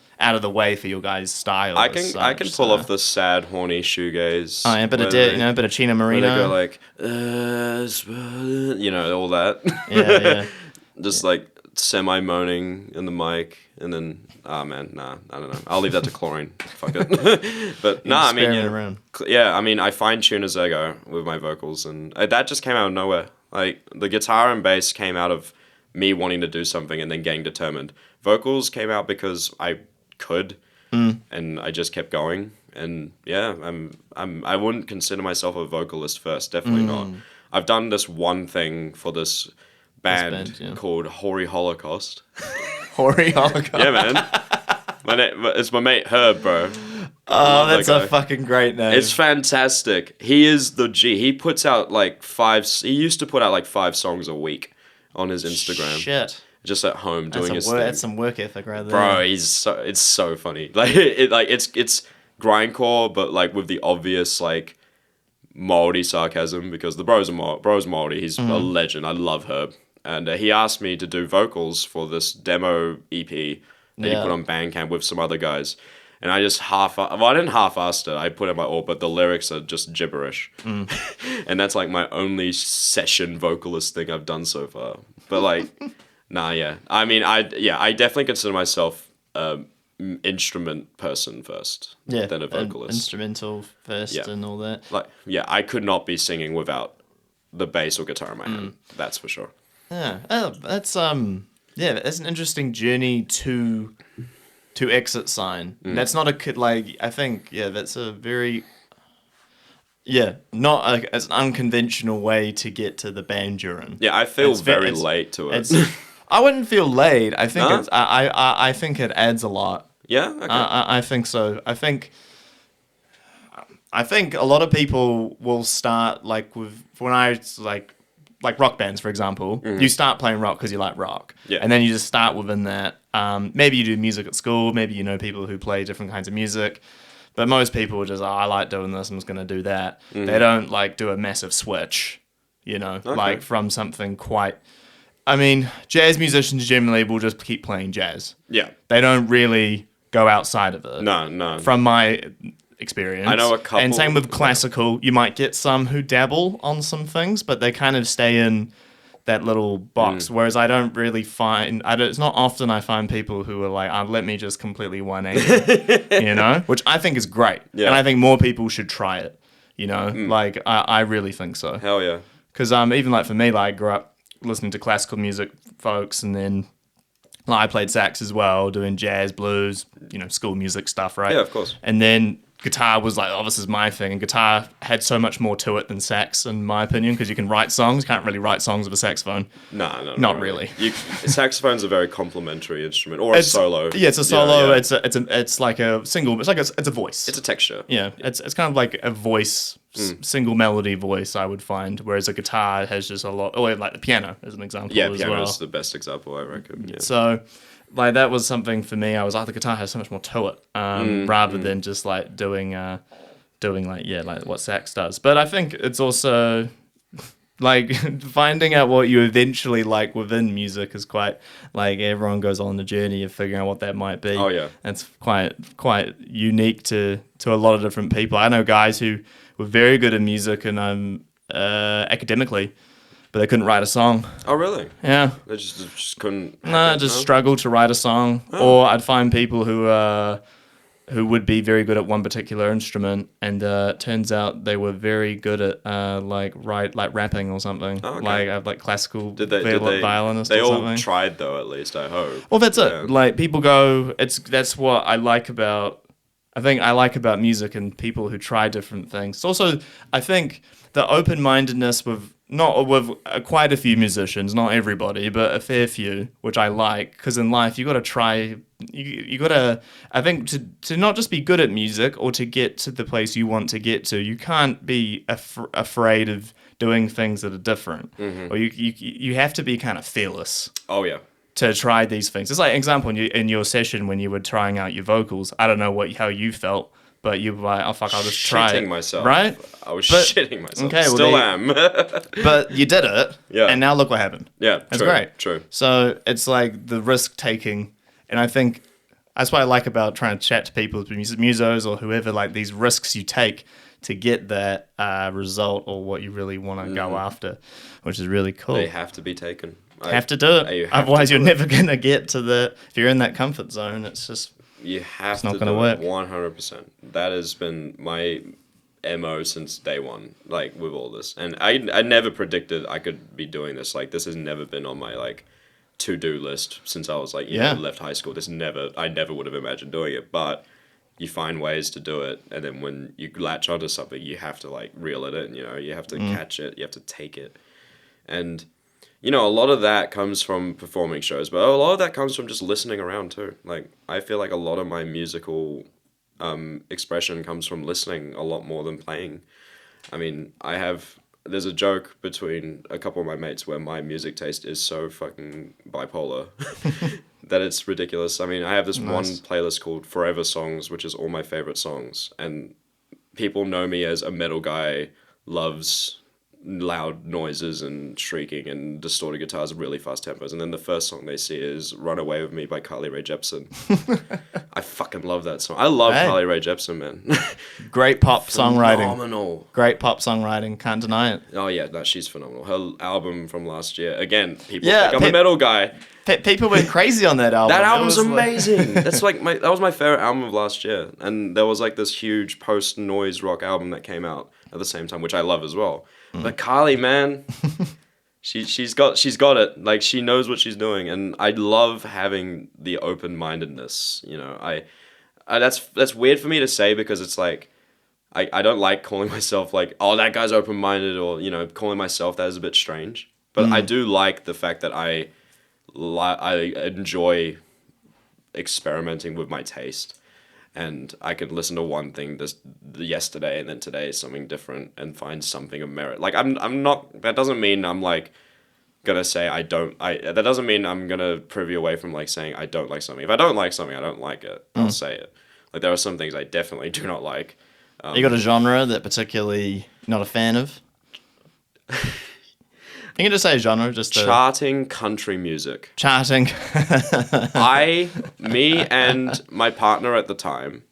way for your guys' style. I can pull off the sad, horny shoegaze. Oh, yeah, a bit of Chino Marino. They go like, all that. Yeah. Just like semi-moaning in the mic. And then, I don't know. I'll leave that to Chlorine. Fuck it. But I fine tune as I go with my vocals. And that just came out of nowhere. Like, the guitar and bass came out of me wanting to do something and then getting determined. Vocals came out because I could, and I just kept going. And yeah, I wouldn't consider myself a vocalist first. Definitely not. I've done this one thing for this band called Hori-Holocaust. Hori-Holocaust. Yeah, man. It's my mate Herb, bro. Oh, that's a fucking great name. It's fantastic. He is the G. He puts out he used to put out like 5 songs a week on his Instagram. Shit. Just at home doing his thing. That's some work ethic right there. Bro, it's so funny. Like it's grindcore, but like with the obvious like Maori sarcasm because the bro's Maori. He's a legend. I love Herb. And he asked me to do vocals for this demo EP that he put on Bandcamp with some other guys. And I just I didn't half-assed it. I put in my all, but the lyrics are just gibberish. And that's like my only session vocalist thing I've done so far. But like, yeah. I mean, I definitely consider myself instrument person first, then a vocalist. Instrumental first and all that. Like, I could not be singing without the bass or guitar in my hand. That's for sure. Yeah, that's an interesting journey to Exit Sign. That's not I think that's a very not it's an unconventional way to get to the band you're in. Yeah, I feel very late to it. I wouldn't feel late. I think I think it adds a lot. Yeah, okay. I think so. I think a lot of people will start like rock bands, for example. You start playing rock because you like rock. Yeah. And then you just start within that. Maybe you do music at school. Maybe you know people who play different kinds of music. But most people are just, I like doing this. I'm just going to do that. They don't like do a massive switch, like from something quite... I mean, jazz musicians generally will just keep playing jazz. Yeah. They don't really go outside of it. No. From my experience. I know a couple. And same with classical. You might get some who dabble on some things, but they kind of stay in that little box. Whereas I don't really find, it's not often I find people who are like, let me just completely 180, you know? Which I think is great. Yeah. And I think more people should try it, you know? Like, I really think so. Hell yeah. Because even like for me, like I grew up listening to classical music folks, and then like, I played sax as well, doing jazz, blues, you know, school music stuff, right? Yeah, of course. And then guitar was like, oh, this is my thing. And guitar had so much more to it than sax, in my opinion, because you can write songs. You can't really write songs with a saxophone. No. Not really. Saxophone's a very complementary instrument, or a solo. Yeah, it's a solo. Yeah. It's like a single. It's a voice. It's a texture. Yeah, it's kind of like a voice, single melody voice. I would find, whereas a guitar has just a lot. Or like the piano, as an example. Yeah, as piano is well. the best example, I reckon. Yeah. So. Like that was something for me. I was like, the guitar has so much more to it, rather than just like doing like what sax does. But I think it's also like finding out what you eventually like within music is quite like everyone goes on the journey of figuring out what that might be. Oh yeah, it's quite unique to a lot of different people. I know guys who were very good at music and academically. But they couldn't write a song. Oh, really? Yeah. They just couldn't... struggled to write a song. Oh. Or I'd find people who would be very good at one particular instrument, and turns out they were very good at rapping or something. Oh, okay. Like classical violinist or something. They all tried, though, at least, I hope. Well, that's it. Like, people go... That's what I like about... I think I like about music and people who try different things. It's also, I think, the open-mindedness with quite a few musicians, not everybody, but a fair few, which I like, because in life you got to try. You got to. I think to not just be good at music or to get to the place you want to get to, you can't be afraid of doing things that are different, or you have to be kind of fearless. Oh yeah. To try these things. It's like, example, in your session when you were trying out your vocals. I don't know how you felt, but you were like, oh fuck, I'll just try it. Shitting myself. Right? I was shitting myself. Okay, well, Still am. But you did it. Yeah. And now look what happened. Yeah. That's great. True. So it's like the risk taking, and I think that's what I like about trying to chat to people, musos or whoever, like these risks you take to get that result or what you really want to go after, which is really cool. They have to be taken. Have to do it. Otherwise, you're never going to get to if you're in that comfort zone, it's just... It's not going to work. 100%. That has been my MO since day one, like, with all this. And I never predicted I could be doing this. Like, this has never been on my, like, to-do list since I was, like, left high school. I never would have imagined doing it. But you find ways to do it. And then when you latch onto something, you have to, like, reel it in, you know? You have to catch it. You have to take it. And... you know, a lot of that comes from performing shows, but a lot of that comes from just listening around too. Like, I feel like a lot of my musical expression comes from listening a lot more than playing. I mean, there's a joke between a couple of my mates where my music taste is so fucking bipolar that it's ridiculous. I mean, I have this one playlist called Forever Songs, which is all my favorite songs, and people know me as a metal guy, loves loud noises and shrieking and distorted guitars and really fast tempos, and then the first song they see is Run Away With Me by Carly Rae Jepson. I fucking love that song. I love Carly Rae Jepson, man. Great pop songwriting. Phenomenal. Great pop songwriting, can't deny it. Oh yeah, no, she's phenomenal. Her album from last year, again, people think I'm a metal guy. People went crazy on that album. That album's amazing. That's like that was my favorite album of last year, and there was like this huge post-noise rock album that came out at the same time, which I love as well. But Carly, man, she's got it. Like, she knows what she's doing, and I love having the open-mindedness. You know, I that's weird for me to say, because it's like I don't like calling myself like, oh, that guy's open-minded, or, you know, calling myself that is a bit strange. But I do like the fact that I enjoy experimenting with my taste. And I could listen to one thing yesterday, and then today something different, and find something of merit. Like, I'm not. That doesn't mean I'm like gonna say I don't. That doesn't mean I'm gonna privy away from like saying I don't like something. If I don't like something, I don't like it. I'll say it. Like, there are some things I definitely do not like. You got a genre that particularly not a fan of? Can you just say a genre? Just charting country music. Charting. Me and my partner at the time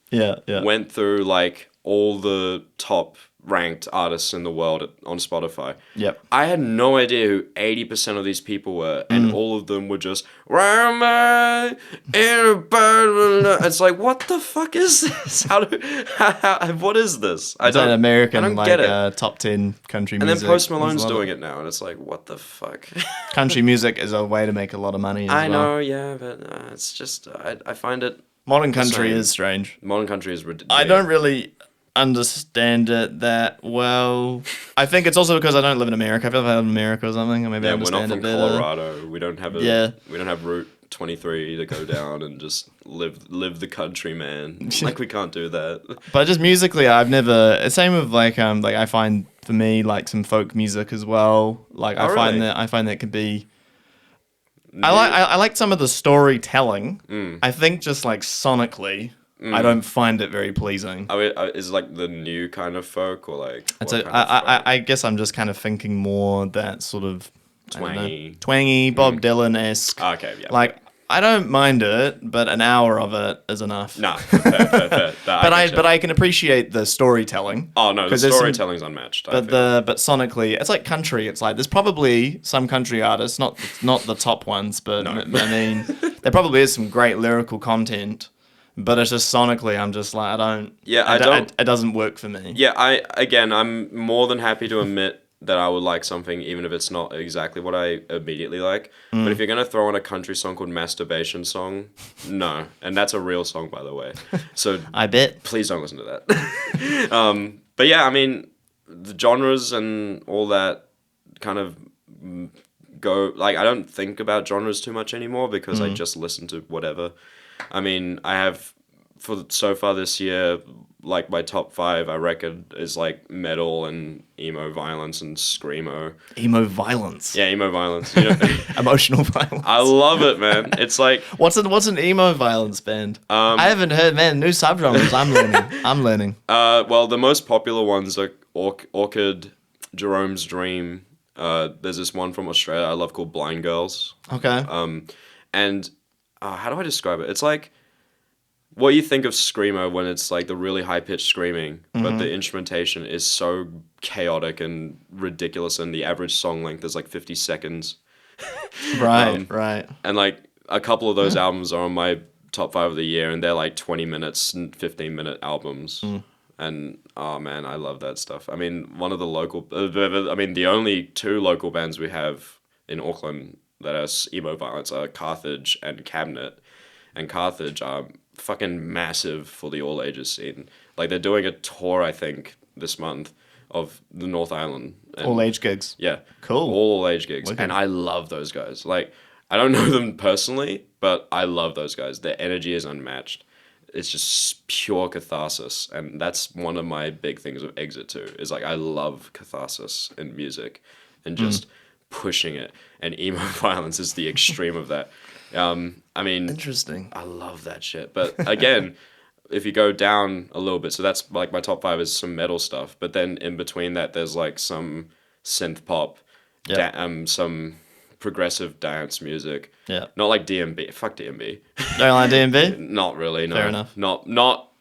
went through like all the top ranked artists in the world on Spotify. Yep. I had no idea who 80% of these people were, and all of them were just, where am I? It's like, what the fuck is this? What is this? I don't get it. Top 10 country music. And then Post Malone's doing it now, and it's like, what the fuck? Country music is a way to make a lot of money as I know, yeah, but it's just, I find it... Modern country is strange. Modern country is ridiculous. I don't really understand it that well. I think it's also because I don't live in America. I feel like I live in America or something, or maybe I understand it better. We're not from Colorado. We don't have we don't have Route 23 to go down and just live the country, man. Like, we can't do that. But just musically, I've never. Same with like I find for me like some folk music as well. Like I find that could be. I like some of the storytelling. I think just like sonically. I don't find it very pleasing. Is it like the new kind of folk, or like? I guess I'm just kind of thinking more that sort of twangy, Bob Dylan-esque. Okay, yeah. Like I don't mind it, but an hour of it is enough. Nah, fair. But I can appreciate the storytelling. Oh no, the storytelling's unmatched. But sonically, it's like country. It's like there's probably some country artists, not the top ones, but I mean, there probably is some great lyrical content. But it's just sonically, I'm just like, I don't. Yeah, it doesn't work for me. Yeah, I'm more than happy to admit that I would like something, even if it's not exactly what I immediately like. But if you're gonna throw on a country song called "Masturbation Song," no, and that's a real song, by the way. So I bet. Please don't listen to that. But yeah, I mean, the genres and all that kind of go. Like, I don't think about genres too much anymore because I just listen to whatever. I mean, I have, for so far this year, like my top 5, I reckon, is like metal and emo violence and screamo. Emo violence? Yeah, emo violence. You know? Emotional violence. I love it, man. It's like... What's an emo violence band? I haven't heard, man, new subgenres. I'm learning. Well, the most popular ones are Orchid, Jerome's Dream. There's this one from Australia I love called Blind Girls. Okay. And... how do I describe it? It's like what you think of screamo when it's like the really high-pitched screaming, but the instrumentation is so chaotic and ridiculous, and the average song length is like 50 seconds. Right. And like a couple of those albums are on my top 5 of the year, and they're like 20 minutes and 15-minute albums. And oh man, I love that stuff. I mean, the only 2 local bands we have in Auckland that are emo violence are Carthage and Cabinet. And Carthage are fucking massive for the all ages scene. Like, they're doing a tour, I think, this month of the North Island. All age gigs. Yeah. Cool. All age gigs. Okay. And I love those guys. Like, I don't know them personally, but I love those guys. Their energy is unmatched. It's just pure catharsis. And that's one of my big things with Exit too, is like, I love catharsis in music and just pushing it. And emo violence is the extreme of that. I mean, interesting. I love that shit. But again, if you go down a little bit, so that's like my top 5 is some metal stuff. But then in between that, there's like some synth pop, some progressive dance music. Yeah. Not like DMB. Fuck DMB. Don't like DMB? Not really. No. Fair enough. Not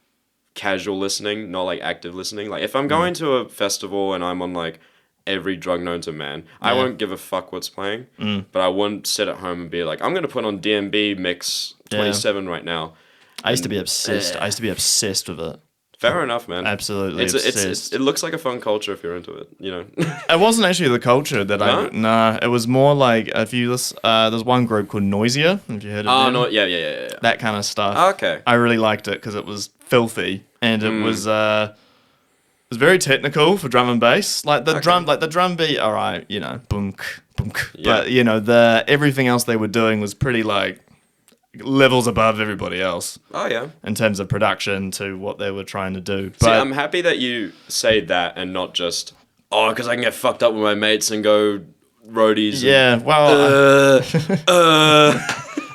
casual listening. Not like active listening. Like if I'm going to a festival and I'm on like every drug known to man, I won't give a fuck what's playing, but I wouldn't sit at home and be like, I'm going to put on DMB mix 27 right now. I used to be obsessed. I used to be obsessed with it. Fair enough, man. Absolutely obsessed. It looks like a fun culture if you're into it, you know. It wasn't actually the culture that Nah, it was more like, if you listen, there's one group called Noisia, have you heard of them? Oh, no, yeah. That kind of stuff. Okay. I really liked it because it was filthy, and it was very technical for drum and bass. Like the drum beat, all right, you know, bunk, bunk. Yeah. But you know, everything else they were doing was pretty like levels above everybody else. Oh yeah. In terms of production to what they were trying to do. But see, I'm happy that you say that and not just because I can get fucked up with my mates and go roadies. Yeah. Well.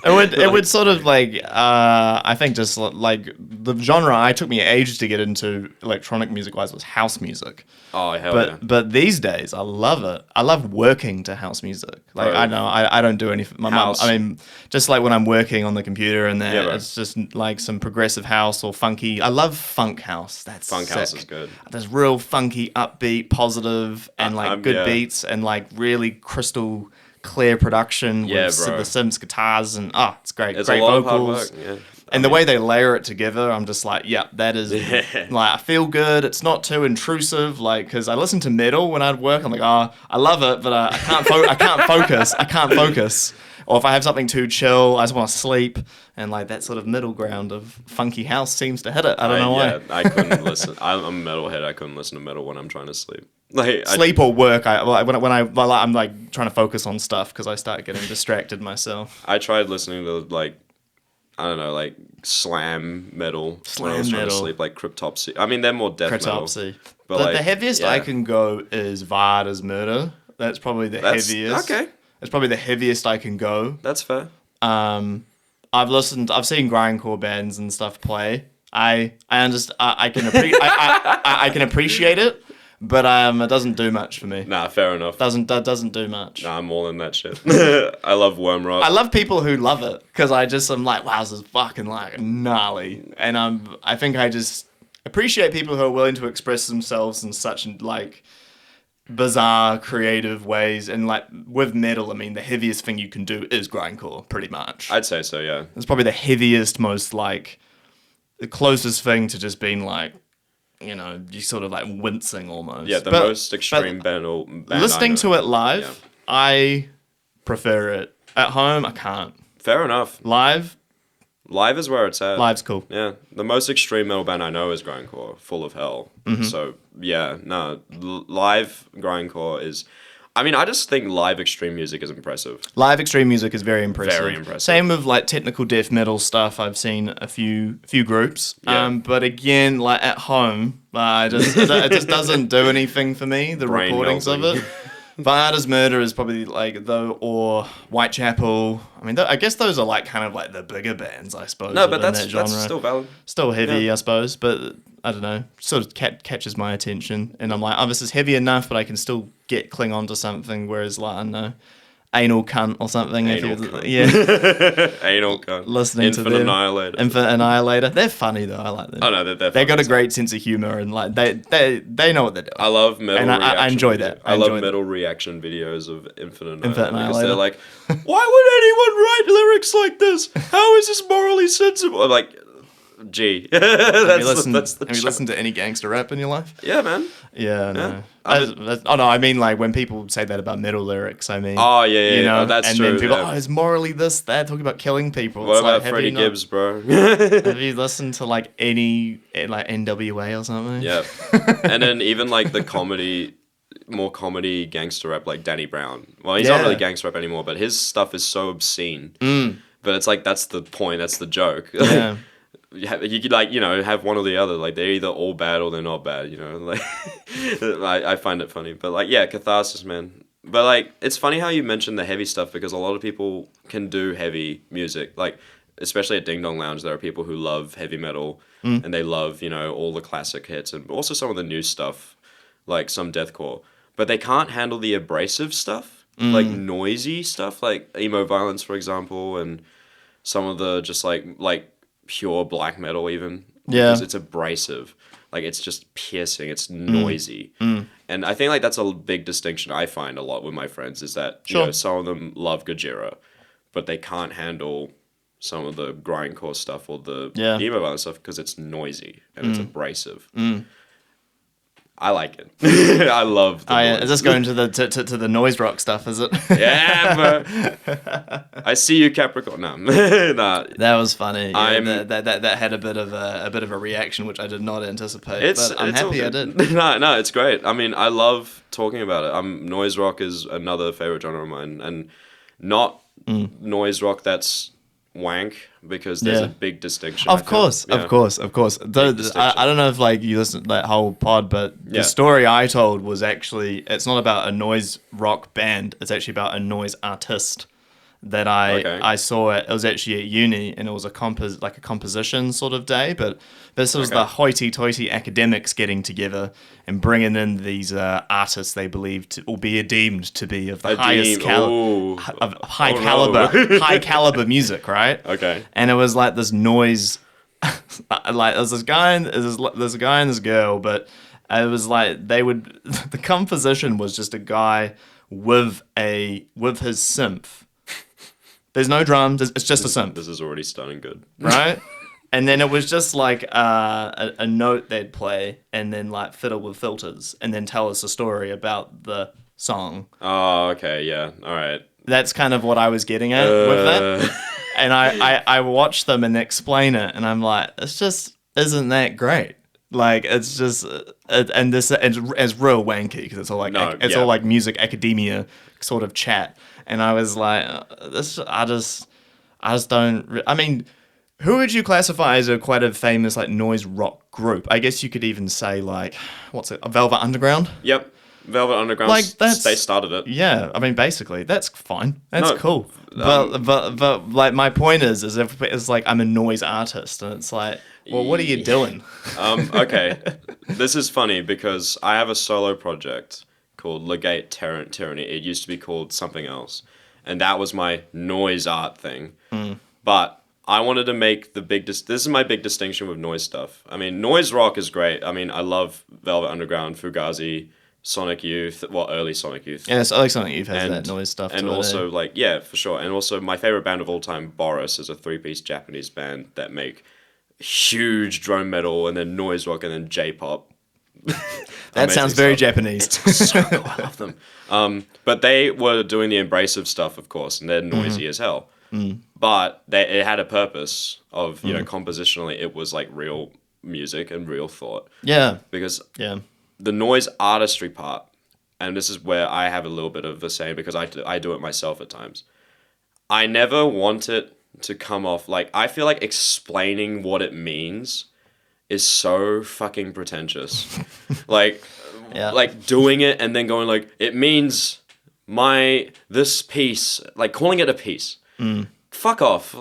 it would sort of like I think just like the genre I took me ages to get into electronic music wise was house music. Oh hell But yeah. but these days I love it. I love working to house music. Like Bro. I know I don't do anything. My mum. House. I mean, just like when I'm working on the computer and that, Yeah, bro. it's just like some progressive house or funky. I love funk house. That's Funk sick. house is good. There's real funky, upbeat, positive, and like good yeah. beats and like really crystal clear production Yeah, with bro. the Sims guitars and it's great. It's great a lot of vocals. hard work. Yeah. And the way they layer it together, I'm just like, yeah, that is like I feel good. It's not too intrusive, like because I listen to metal when I'd work. I'm like, I love it, but I can't. I can't focus. I can't focus. Or if I have something too chill, I just want to sleep. And like that sort of middle ground of funky house seems to hit it. I don't know why. Yeah, I couldn't listen. I'm a metalhead. I couldn't listen to metal when I'm trying to sleep. Like Sleep or work. I'm like trying to focus on stuff because I start getting distracted myself. I tried listening to like I don't know, like slam metal when I was trying to sleep, like Cryptopsy. I mean, they're more death Cryptopsy. metal. But like, the heaviest yeah. I can go is Varda's Murder. That's probably the heaviest. Okay, It's probably the heaviest I can go. that's fair. I've seen grindcore bands and stuff play. I understand. I can appreciate it, but it doesn't do much for me. Nah, fair enough. That doesn't do much. Nah, I'm all in that shit. I love Wormrot. I love people who love it because I'm like, wow, this is fucking like gnarly, and I think I just appreciate people who are willing to express themselves in such like bizarre, creative ways. And like with metal, I mean, the heaviest thing you can do is grindcore, pretty much. I'd say so, yeah. It's probably the heaviest, most like the closest thing to just being like, you sort of like wincing almost. Yeah, the most extreme band listening to it live, Yeah. I prefer it. At home, I can't. Fair enough. Live Live is where it's at. Live's cool. Yeah, the most extreme metal band I know is Grindcore, Full of Hell. Mm-hmm. So yeah, no, live Grindcore is. I mean, I just think live extreme music is impressive. Live extreme music is very impressive. Very impressive. Same with like technical death metal stuff. I've seen a few groups. Yeah. But again, like at home, it just doesn't do anything for me. The Brain recordings of melting. it. Varda's Murder is probably like or Whitechapel. I mean, I guess those are like kind of like the bigger bands, I suppose. No, but within that's that genre. still valid. Still heavy, Yeah. I suppose, but I don't know. Sort of catches my attention, and I'm like, this is heavy enough, but I can still cling on to something. Whereas, like, I don't know, Anal Cunt or something. Anal Cunt. Yeah, Anal Cunt. listening Infinite to them. Annihilator. Infinite Annihilator. They're funny though. I like them. Oh no, they're They got a funny. great sense of humor, and like they know what they're doing. I love metal. And I reaction enjoy videos. that. I enjoy love that. metal reaction videos of Infinite Infinite Annihilator. Annihilator. They're like, why would anyone write lyrics like this? How is this morally sensible? I'm like, gee, Have you that's the listened to any gangster rap in your life? Yeah, man. Yeah, no. Yeah. I mean like when people say that about metal lyrics, I mean. Oh yeah, You know, that's and true. then people, yeah. it's morally this, that, talking about killing people. What It's about like, have Freddie you not- Gibbs, bro? Have you listened to like any like NWA or something? Yeah, and then even like the more comedy gangster rap, like Danny Brown. Well, he's not Yeah. really gangster rap anymore, but his stuff is so obscene. But it's like that's the point. That's the joke. Yeah. You could like have one or the other. Like they're either all bad or they're not bad. Like I find it funny, but like yeah, catharsis, man. But like it's funny how you mentioned the heavy stuff because a lot of people can do heavy music. Like especially at Ding Dong Lounge, there are people who love heavy metal and they love all the classic hits and also some of the new stuff, like some deathcore. But they can't handle the abrasive stuff, like noisy stuff, like emo violence, for example, and some of the just like pure black metal even. Yeah. Because it's abrasive. Like it's just piercing, it's noisy. And I think like that's a big distinction I find a lot with my friends is that some of them love Gojira, but they can't handle some of the grindcore stuff or the emo violence stuff because it's noisy and it's abrasive. I like it. I love the noise. Is this going to the noise rock stuff, is it? Yeah, bro. I see you, Capricorn. No, nah. That was funny. Yeah, I'm- that had a bit of a reaction which I did not anticipate. It's but I'm it's all happy I good. did. No, it's great. I mean, I love talking about it. Noise rock is another favorite genre of mine, and not noise rock that's wank because there's Yeah. a big distinction. Of course. Though, distinction. I don't know if like you listened to that whole pod, but Yeah. the story I told was actually it's not about a noise rock band. It's actually about a noise artist. that I saw it. It was actually at uni, and it was a composition sort of day. But this was the hoity-toity academics getting together and bringing in these artists they believed or be deemed to be of the high caliber music, right? Okay. And it was like this noise, like there's this guy and there's a guy and this girl, but it was like the composition was just a guy with his synth. There's no drums. It's just a synth. This is already starting good, right? And then it was just like a note they'd play, and then like fiddle with filters, and then tell us a story about the song. Oh, okay, yeah, all right. That's kind of what I was getting at with that. And I watched them and explain it, and I'm like, it's just isn't that great. Like it's just and this it's real wanky because it's all like all like music academia sort of chat. And I was like, I just don't. I mean, who would you classify as quite a famous like noise rock group? I guess you could even say like, Velvet Underground? Yep, Velvet Underground. Like they started it. Yeah, I mean, basically, that's fine. That's cool. But like my point is if it's like I'm a noise artist, and it's like, well, what are you doing? Okay, this is funny because I have a solo project called Legate Tyranny. It used to be called something else. And that was my noise art thing. But I wanted to make this is my big distinction with noise stuff. I mean, noise rock is great. I mean, I love Velvet Underground, Fugazi, Sonic Youth, early Sonic Youth. Yeah, so I like Sonic Youth has that noise stuff. And also, for sure. And also, my favorite band of all time, Boris, is a 3-piece Japanese band that make huge drone metal and then noise rock and then J-pop. That sounds very Japanese. It's so cool. I love them. But they were doing the embracive stuff, of course, and they're noisy as hell. But it had a purpose of, compositionally, it was like real music and real thought. Yeah. Because the noise artistry part, and this is where I have a little bit of the same because I do it myself at times. I never want it to come off like, I feel like explaining what it means is so fucking pretentious. like doing it and then going like, it means this piece, like calling it a piece. Fuck off.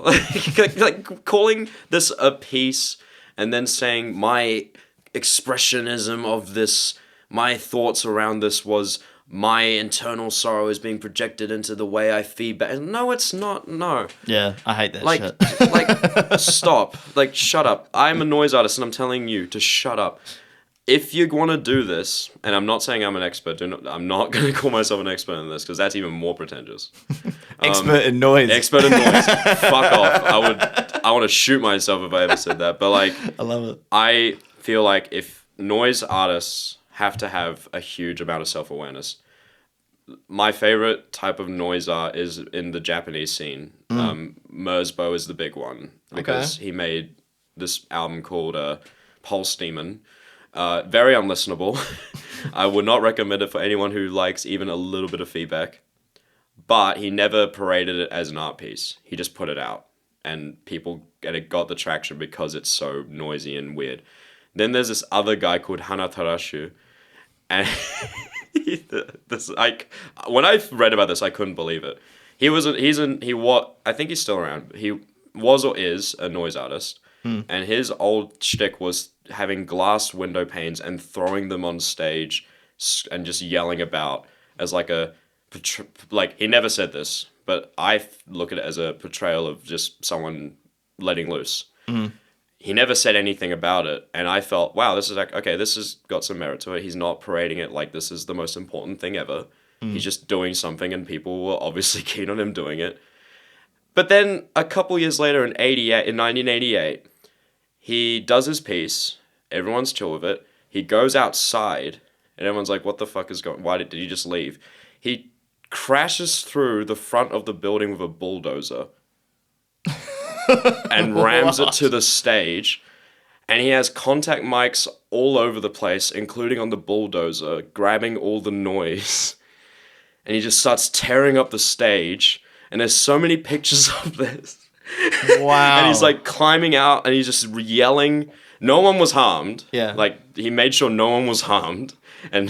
like calling this a piece and then saying my expressionism of this, my thoughts around this was my internal sorrow is being projected into the way I feedback. No, it's not. No. Yeah, I hate that shit. Stop. Like, shut up. I'm a noise artist and I'm telling you to shut up. If you want to do this, and I'm not saying I'm an expert, I'm not going to call myself an expert in this because that's even more pretentious. Expert in noise. Expert in noise. Fuck off. I want to shoot myself if I ever said that. But like, I love it. I feel like if noise artists have to have a huge amount of self-awareness. My favorite type of noise art is in the Japanese scene. Merzbow is the big one because he made this album called Pulse Demon. Very unlistenable. I would not recommend it for anyone who likes even a little bit of feedback. But he never paraded it as an art piece. He just put it out. And it got the traction because it's so noisy and weird. Then there's this other guy called Hana Tarashu. And when I read about this, I couldn't believe it. I think he's still around. He was or is a noise artist. And his old shtick was having glass window panes and throwing them on stage and just yelling about as like he never said this, but I look at it as a portrayal of just someone letting loose. He never said anything about it, and I felt, wow, this is like, okay, this has got some merit to it. He's not parading it like this is the most important thing ever. He's just doing something, and people were obviously keen on him doing it. But then a couple years later, in 1988, he does his piece. Everyone's chill with it. He goes outside, and everyone's like, what the fuck is going on? Why did he just leave? He crashes through the front of the building with a bulldozer. And rams it to the stage, and he has contact mics all over the place, including on the bulldozer, grabbing all the noise, and he just starts tearing up the stage, and there's so many pictures of this. Wow. And he's like climbing out, and he's just yelling. No one was harmed. Yeah. Like, he made sure no one was harmed, and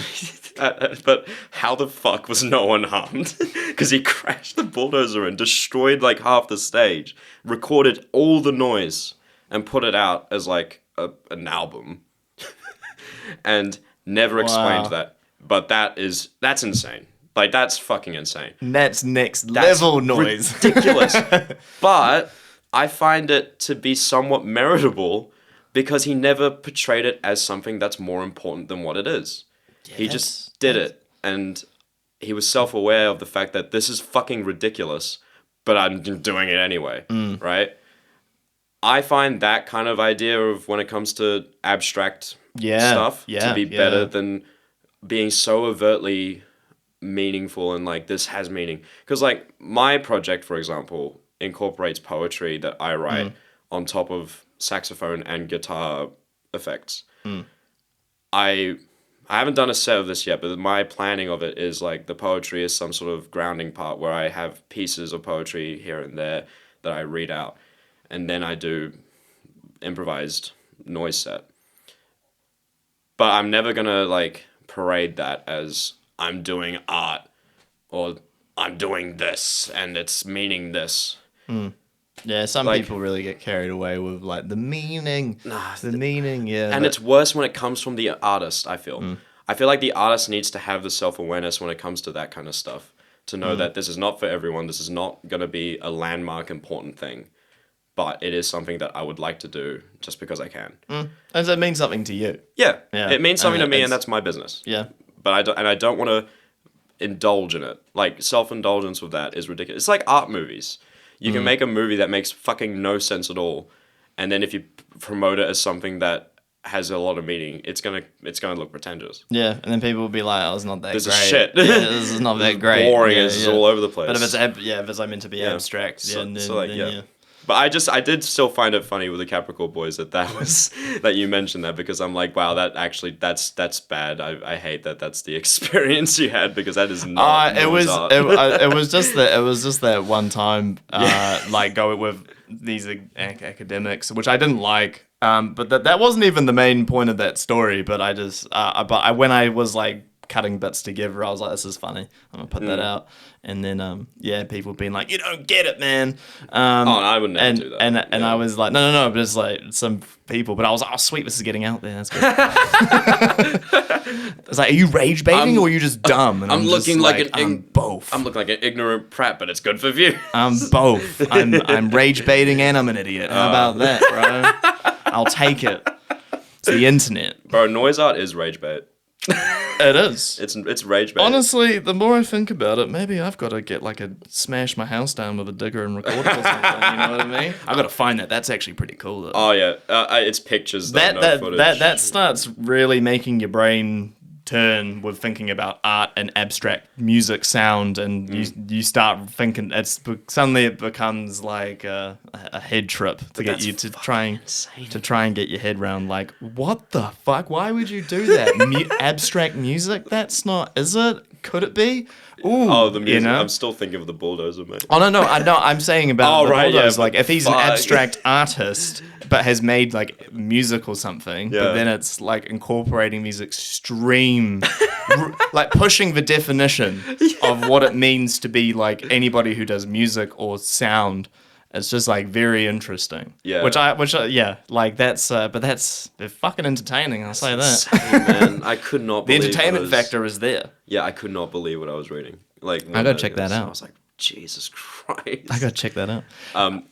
But how the fuck was no one harmed? Because he crashed the bulldozer and destroyed like half the stage, recorded all the noise, and put it out as like an album, and never explained that. But that's insane. Like, that's fucking insane. That's next level noise. Ridiculous. But I find it to be somewhat meritable because he never portrayed it as something that's more important than what it is. Yeah, he just did it. And he was self-aware of the fact that this is fucking ridiculous, but I'm doing it anyway. Right? I find that kind of idea of when it comes to abstract stuff to be better than being so overtly meaningful and like this has meaning. Because like my project, for example, incorporates poetry that I write on top of saxophone and guitar effects. I haven't done a set of this yet, but my planning of it is like the poetry is some sort of grounding part where I have pieces of poetry here and there that I read out, and then I do improvised noise set. But I'm never gonna like parade that as I'm doing art or I'm doing this and it's meaning this. Yeah, some people really get carried away with like the meaning. And it's worse when it comes from the artist, I feel. I feel like the artist needs to have the self-awareness when it comes to that kind of stuff. To know that this is not for everyone. This is not going to be a landmark important thing. But it is something that I would like to do just because I can. And so it means something to you. Yeah. It means something to me and that's my business. Yeah. But I don't want to indulge in it. Like, self-indulgence with that is ridiculous. It's like art movies. You can make a movie that makes fucking no sense at all, and then if you promote it as something that has a lot of meaning, it's gonna look pretentious. Yeah, and then people will be like, "Oh, it's not that this great. Is shit. This is not that great. Boring. It's all over the place." But if it's like meant to be abstract, But I did still find it funny with the Capricorn Boys that you mentioned that, because I'm like, wow, that's bad. I hate that that's the experience you had, because that is not. It was just that one time, like going with these academics, which I didn't like. But that wasn't even the main point of that story. But when I was like cutting bits together, I was like, this is funny. I'm gonna put that out. And then, people being like, you don't get it, man. I would never do that. And I was like, no, but it's like some people. But I was like, oh, sweet, this is getting out there. That's good. It's like, are you rage baiting or are you just dumb? And I'm looking like I'm both. I'm looking like an ignorant prat, but it's good for view. I'm both. I'm rage baiting and I'm an idiot. How about that, bro? I'll take it. It's the internet. Bro, noise art is rage bait. It is. It's rage bait. Honestly, the more I think about it, maybe I've got to get smash my house down with a digger and record it or something. You know what I mean? I've got to find that. That's actually pretty cool, though. Oh yeah, it's pictures. No footage. That starts really making your brain turn with thinking about art and abstract music sound, and you start thinking suddenly it becomes like a head trip to get you to try and get your head around, like, what the fuck, why would you do that? Abstract music, that's not, is it, could it be? Ooh, the music. I'm still thinking of the bulldozer, mate. Oh no, I'm saying about the bulldozer. Like, if he's an abstract artist but has made like music or something, but then it's like incorporating these extreme, like pushing the definition of what it means to be like anybody who does music or sound. It's just like very interesting. Yeah. Which like that's, but they're fucking entertaining. I'll say that. Insane, man. I could not believe the entertainment factor is there. Yeah, I could not believe what I was reading. Like, I gotta check that out. I was like, Jesus Christ. I gotta check that out.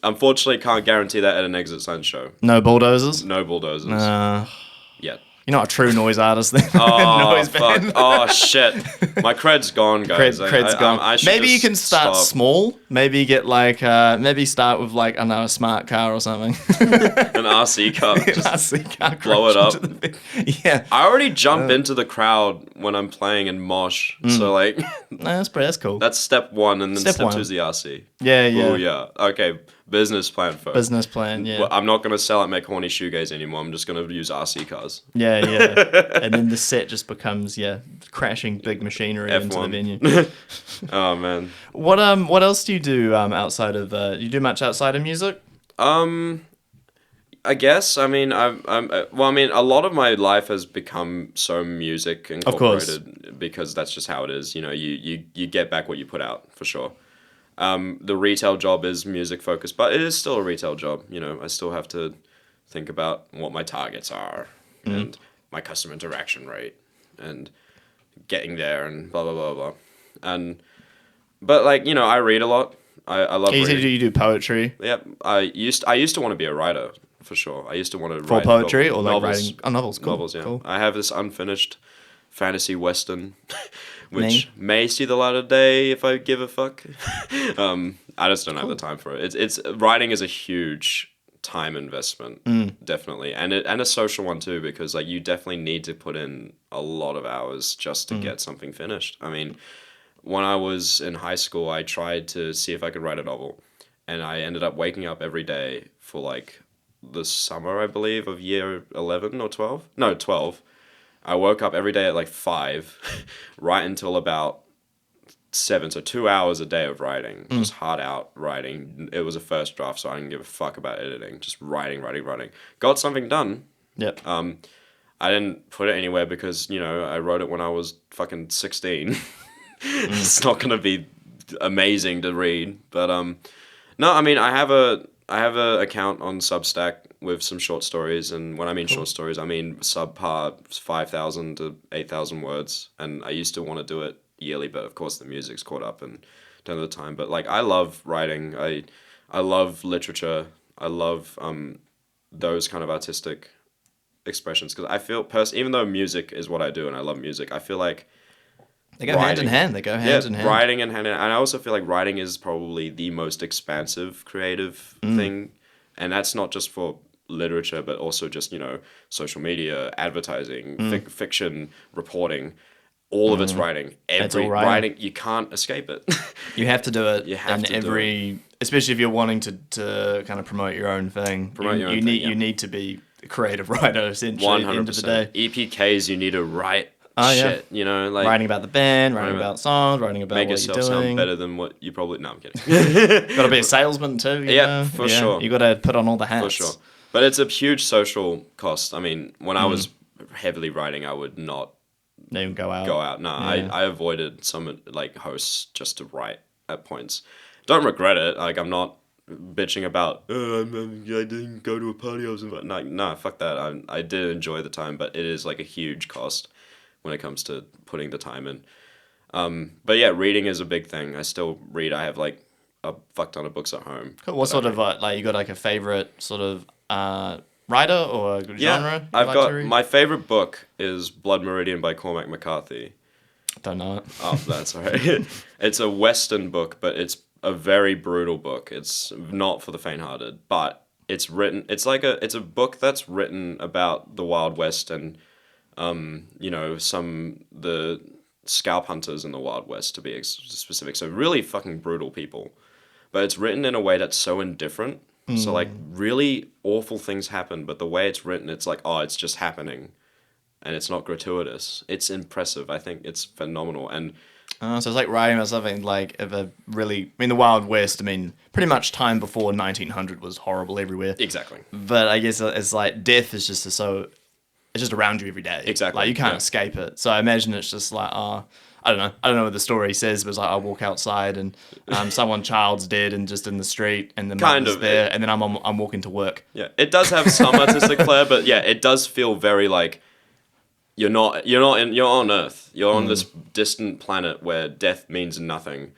Unfortunately, can't guarantee that at an Exit Sign show. No bulldozers? No bulldozers. Yet. You're not a true noise artist then. Oh, noise fuck. band. Oh, shit. My cred's gone, guys. Cred's gone. Maybe you can start small. Maybe get like, maybe start with like, I don't know, a smart car or something. An RC car. RC car. Blow it up. Yeah. I already jump into the crowd when I'm playing in mosh. So like. That's cool. That's step one, and then step two is the RC. Yeah. Oh, yeah. Okay. Business plan first. Business plan, yeah. Well, I'm not going to sell and make horny shoegaze anymore. I'm just going to use RC cars. Yeah. And then the set just becomes, crashing big machinery F1. into the venue. Oh, man. What else do you do outside of... you do much outside of music? I guess. I mean, well, I mean, a lot of my life has become so music incorporated because that's just how it is. You know, you get back what you put out, for sure. The retail job is music focused, but it is still a retail job. You know, I still have to think about what my targets are and my customer interaction rate and getting there and blah blah blah blah. But like, you know, I read a lot. I love reading. You do poetry? Yeah, I used to want to be a writer, for sure. I used to want to write poetry or like novels. writing novels. Cool. Novels, yeah. Cool. I have this unfinished fantasy western, which may see the light of day if I give a fuck. I just don't have the time for it. It's writing is a huge time investment, definitely, and a social one too, because like you definitely need to put in a lot of hours just to get something finished. I mean, when I was in high school, I tried to see if I could write a novel, and I ended up waking up every day for like the summer, I believe, of year 11 or 12. No, 12. I woke up every day at like 5, right until about 7, so 2 hours a day of writing, just hard out writing. It was a first draft, so I didn't give a fuck about editing, just writing. Got something done. Yep. I didn't put it anywhere because, you know, I wrote it when I was fucking 16. It's not gonna be amazing to read, but no, I mean, I have a account on Substack with some short stories, and when I mean short stories, I mean subpar 5,000 to 8,000 words, and I used to want to do it yearly, but of course the music's caught up and don't have the time. But like, I love writing. I love literature. I love those kind of artistic expressions, because I feel even though music is what I do and I love music, I feel like they go hand in hand. They go hand in hand. Writing and hand in hand. And I also feel like writing is probably the most expansive creative thing. And that's not just for literature, but also just, you know, social media, advertising, fiction, reporting. All of it's writing. Every writing, you can't escape it. You have to do it. You have to do it. Especially if you're wanting to kind of promote your own thing. You need to be a creative writer, essentially, 100%. At the end of the day. EPKs, you need to write shit, you know, like writing about the band, writing about songs, writing about what you're doing. Make yourself sound better than what you probably. No, I'm kidding. Got to be a salesman too. You know? For sure. You got to put on all the hats. For sure. But it's a huge social cost. I mean, when I was heavily writing, I would not even go out. No, I avoided some like hosts just to write at points. Don't regret it. Like, I'm not bitching about I didn't go to a party. I was invited. No, fuck that. I did enjoy the time, but it is like a huge cost when it comes to putting the time in. But yeah, reading is a big thing. I still read. I have like a fuck ton of books at home. Cool. What sort of like you got like a favorite sort of writer or genre? Yeah, I've got my favorite book is Blood Meridian by Cormac McCarthy. Don't know it. Oh, that's all right. It's a Western book, but it's a very brutal book. It's not for the faint-hearted, but it's written. It's a book that's written about the Wild West and you know, the scalp hunters in the Wild West, to be specific. So really fucking brutal people, but it's written in a way that's so indifferent. So like really awful things happen, but the way it's written, it's like, oh, it's just happening, and it's not gratuitous. It's impressive. I think it's phenomenal. And so it's like writing about something like of a really, I mean, the Wild West, I mean, pretty much time before 1900 was horrible everywhere. Exactly. But I guess it's like death is just it's just around you every day. Exactly. Like you can't escape it. So I imagine it's just like, I don't know what the story says, but it's like I walk outside and child's dead and just in the street, and the mother's there, and then I'm walking to work. Yeah, it does have some artistic flair, but yeah, it does feel very like you're on Earth. You're on this distant planet where death means nothing,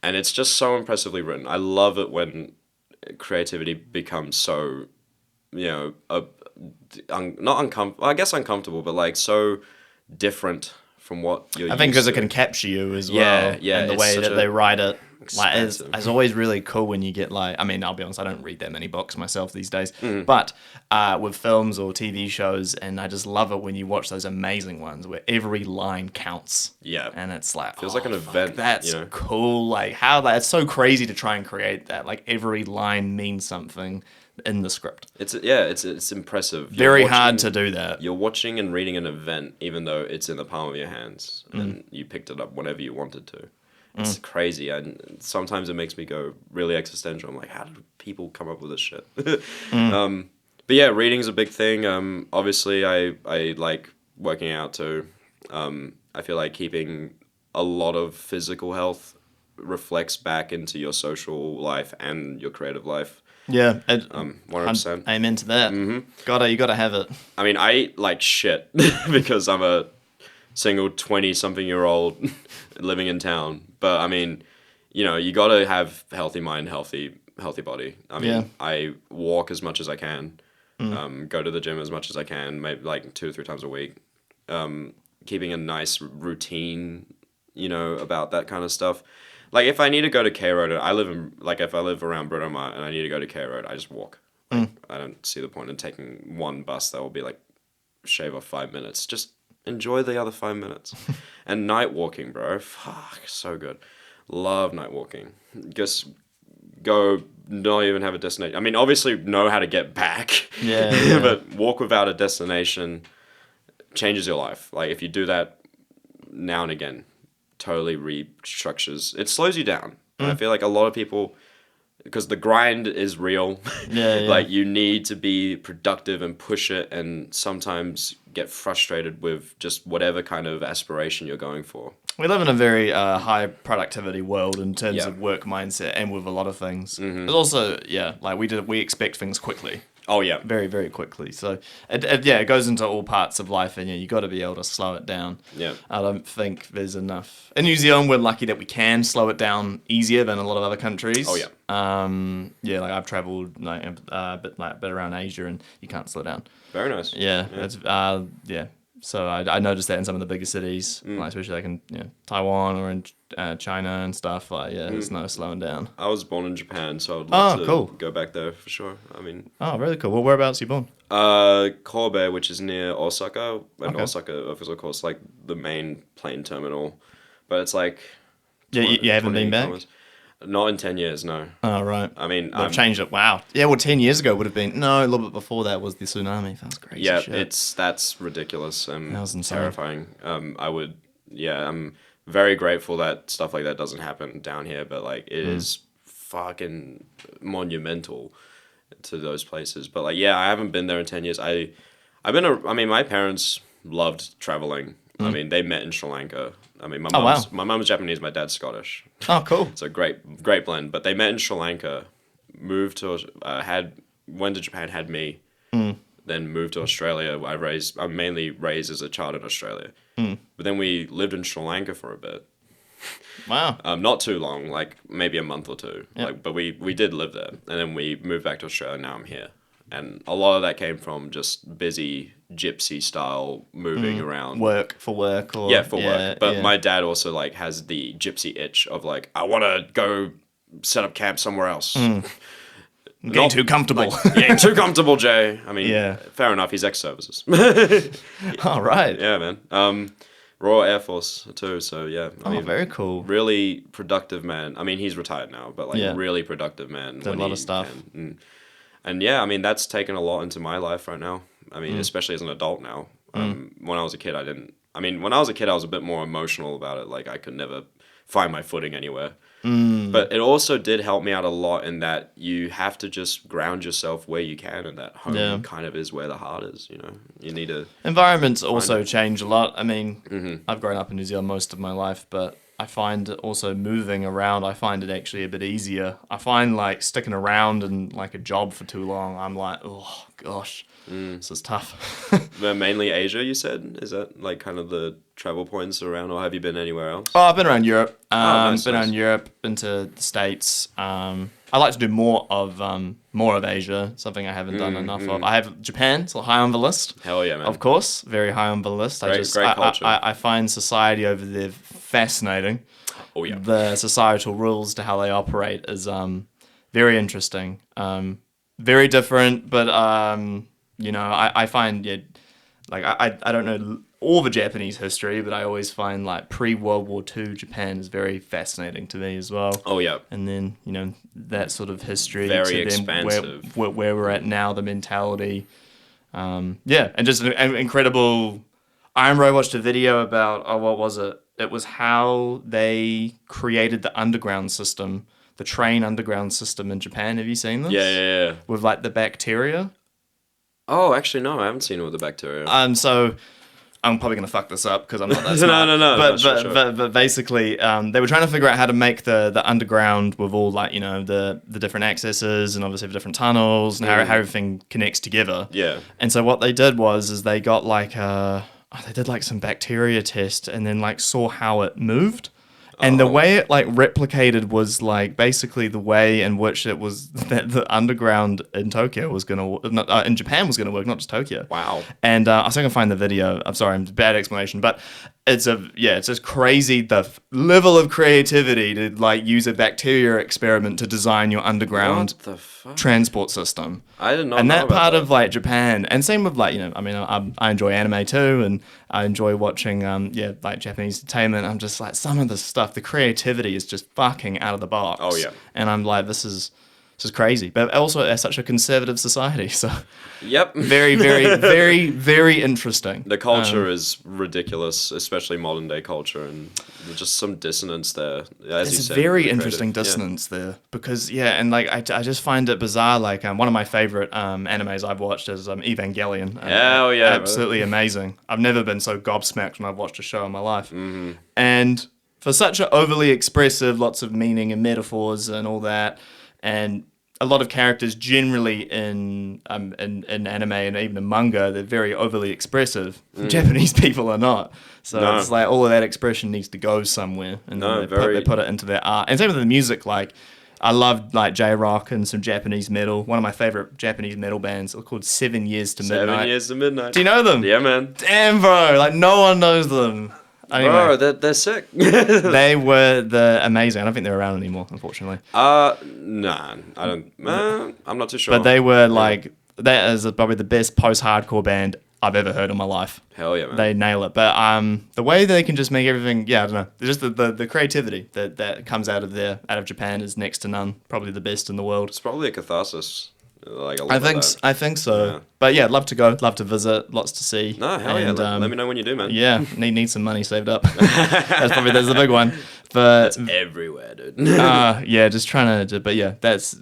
and it's just so impressively written. I love it when creativity becomes so, you know, not uncomfortable. I guess uncomfortable, but like so different from what you're used to. I think because it can capture you as well. Yeah. And the way that they write it. Like, it's always really cool when you get like, I mean, I'll be honest, I don't read that many books myself these days, but with films or TV shows, and I just love it when you watch those amazing ones where every line counts. Yeah. And it's like, feels like an event. That's cool. Like it's so crazy to try and create that. Like every line means something in the script. It's impressive. Very hard to do that. You're watching and reading an event, even though it's in the palm of your hands, and you picked it up whenever you wanted to. It's crazy, and sometimes it makes me go really existential. I'm like, how do people come up with this shit? But yeah, reading's a big thing. Obviously, I like working out too. I feel like keeping a lot of physical health reflects back into your social life and your creative life. Yeah, 100%. Amen to that. Mm-hmm. You gotta have it. I mean, I eat like shit because I'm a single 20-something-year-old living in town. But I mean, you gotta have healthy mind, healthy body. I mean, I walk as much as I can. Go to the gym as much as I can, maybe like 2 or 3 times a week. Keeping a nice routine, about that kind of stuff. Like if I need to go to K Road, if I live around Britomart and I need to go to K Road, I just walk. Like, I don't see the point in taking one bus that will be like shave off 5 minutes. Just enjoy the other 5 minutes. And night walking, bro, fuck, so good. Love night walking. Just go, not even have a destination. I mean, obviously know how to get back. Yeah. But walk without a destination changes your life. Like if you do that now and again, totally restructures. It slows you down. And I feel like a lot of people, because the grind is real. Like you need to be productive and push it, and sometimes get frustrated with just whatever kind of aspiration you're going for. We live in a very high productivity world in terms of work mindset, and with a lot of things. But also, like we expect things quickly. Oh yeah, very, very quickly. So it goes into all parts of life, and you got to be able to slow it down. Yeah, I don't think there's enough. In New Zealand, we're lucky that we can slow it down easier than a lot of other countries. Oh yeah. Like I've traveled a bit around Asia, and you can't slow down. Very nice. Yeah. It's So I noticed that in some of the bigger cities, like especially like in Taiwan or in China and stuff. Like there's no slowing down. I was born in Japan, so I'd love to go back there for sure. I mean, really cool. Well, whereabouts are you born? Kobe, which is near Osaka, and Osaka, of course, like the main plane terminal. But it's like you haven't been back. Not in 10 years, no. Oh, right. I mean, I've changed it. Wow. Yeah, well, 10 years ago would have been... No, a little bit before that was the tsunami. That's crazy shit. That's ridiculous and that was insane. Terrifying. I'm very grateful that stuff like that doesn't happen down here, but like it is fucking monumental to those places. But like, I haven't been there in 10 years. My parents loved traveling. I mean, they met in Sri Lanka. I mean, my mom's Japanese, my dad's Scottish. Oh, cool. It's a great blend. But they met in Sri Lanka, went to Japan, had me, then moved to Australia. I'm mainly raised as a child in Australia. But then we lived in Sri Lanka for a bit. Wow. Not too long, like maybe a month or two. Yep. But we did live there. And then we moved back to Australia, and now I'm here. And a lot of that came from just busy gypsy style moving around. Work for work. Work. But my dad also like has the gypsy itch of like, I want to go set up camp somewhere else. Getting too comfortable. Getting too comfortable, Jay. I mean, fair enough. He's ex-services. All right. Yeah, man. Royal Air Force too. So yeah. I mean, very cool. Really productive man. I mean, he's retired now, but like really productive man. Did a lot of stuff. And I mean, that's taken a lot into my life right now. I mean, especially as an adult now. When I was a kid, when I was a kid, I was a bit more emotional about it. Like, I could never find my footing anywhere. But it also did help me out a lot in that you have to just ground yourself where you can, and that home kind of is where the heart is, You need to... Environments also change a lot. I mean, I've grown up in New Zealand most of my life, but I find also moving around, I find it actually a bit easier. I find like sticking around in like a job for too long, I'm like, oh gosh, this is tough. Mainly Asia, you said? Is that like kind of the travel points around, or have you been anywhere else? Oh, I've been around Europe. Around Europe, into the States. I like to do more of Asia, something I haven't done enough of. I have Japan, so high on the list. Hell yeah, man. Of course, very high on the list. Great culture. I find society over there fascinating. Oh yeah. The societal rules to how they operate is very interesting. Very different, but I find I don't know all the Japanese history, but I always find like pre-World War II Japan is very fascinating to me as well. Oh yeah. And then that sort of history, very to expansive. Where we're at now, the mentality, and just an incredible. I remember I watched a video about what was it? It was how they created the underground system, the train underground system in Japan. Have you seen this? Yeah. With like the bacteria. Oh, actually, no, I haven't seen it with the bacteria. So I'm probably gonna fuck this up because I'm not that smart. No. But basically, they were trying to figure out how to make the underground with all like the different accesses and obviously the different tunnels and how everything connects together. Yeah. And so what they did is they got like they did like some bacteria test and then like saw how it moved. And the way it like replicated was like basically the way in which it was that the underground in Tokyo was gonna in Japan was gonna work, not just Tokyo. Wow. And I was gonna find the video. I'm sorry, bad explanation, but it's just crazy the level of creativity to like use a bacteria experiment to design your underground transport system. I didn't know. And that part of like Japan, and same with like I mean I enjoy anime too, and I enjoy watching like Japanese entertainment. I'm just like some of the stuff, the creativity is just fucking out of the box. Oh yeah. And I'm like this is crazy, but also it's such a conservative society, so yep. very, very, very, very interesting. The culture is ridiculous, especially modern day culture, and there's just some dissonance there. As There's you said, a very interesting dissonance there because and like I just find it bizarre. Like one of my favorite animes I've watched is Evangelion. Absolutely amazing. I've never been so gobsmacked when I've watched a show in my life. Mm-hmm. And for such an overly expressive, lots of meaning and metaphors and all that, and a lot of characters generally in anime and even in manga, they're very overly expressive. Japanese people are not. So it's like all of that expression needs to go somewhere. And they put it into their art. And same with the music, like I love like J-rock and some Japanese metal. One of my favorite Japanese metal bands are called 7 Years to Midnight. 7 Years to Midnight. Do you know them? Yeah, man. Damn, bro. Like no one knows them. Anyway. Bro, they're sick. They were amazing. I don't think they're around anymore, unfortunately. Nah, I don't. I'm not too sure. But they were like that is probably the best post-hardcore band I've ever heard in my life. Hell yeah, man. They nail it. But the way they can just make everything, I don't know. Just the creativity that comes out of Japan is next to none. Probably the best in the world. It's probably a catharsis. Like I think so. Yeah. But yeah, love to go, love to visit, lots to see. No, hell yeah. Let me know when you do, man. Yeah, need some money saved up. That's the big one. But it's everywhere, dude. Just trying to. But yeah, that's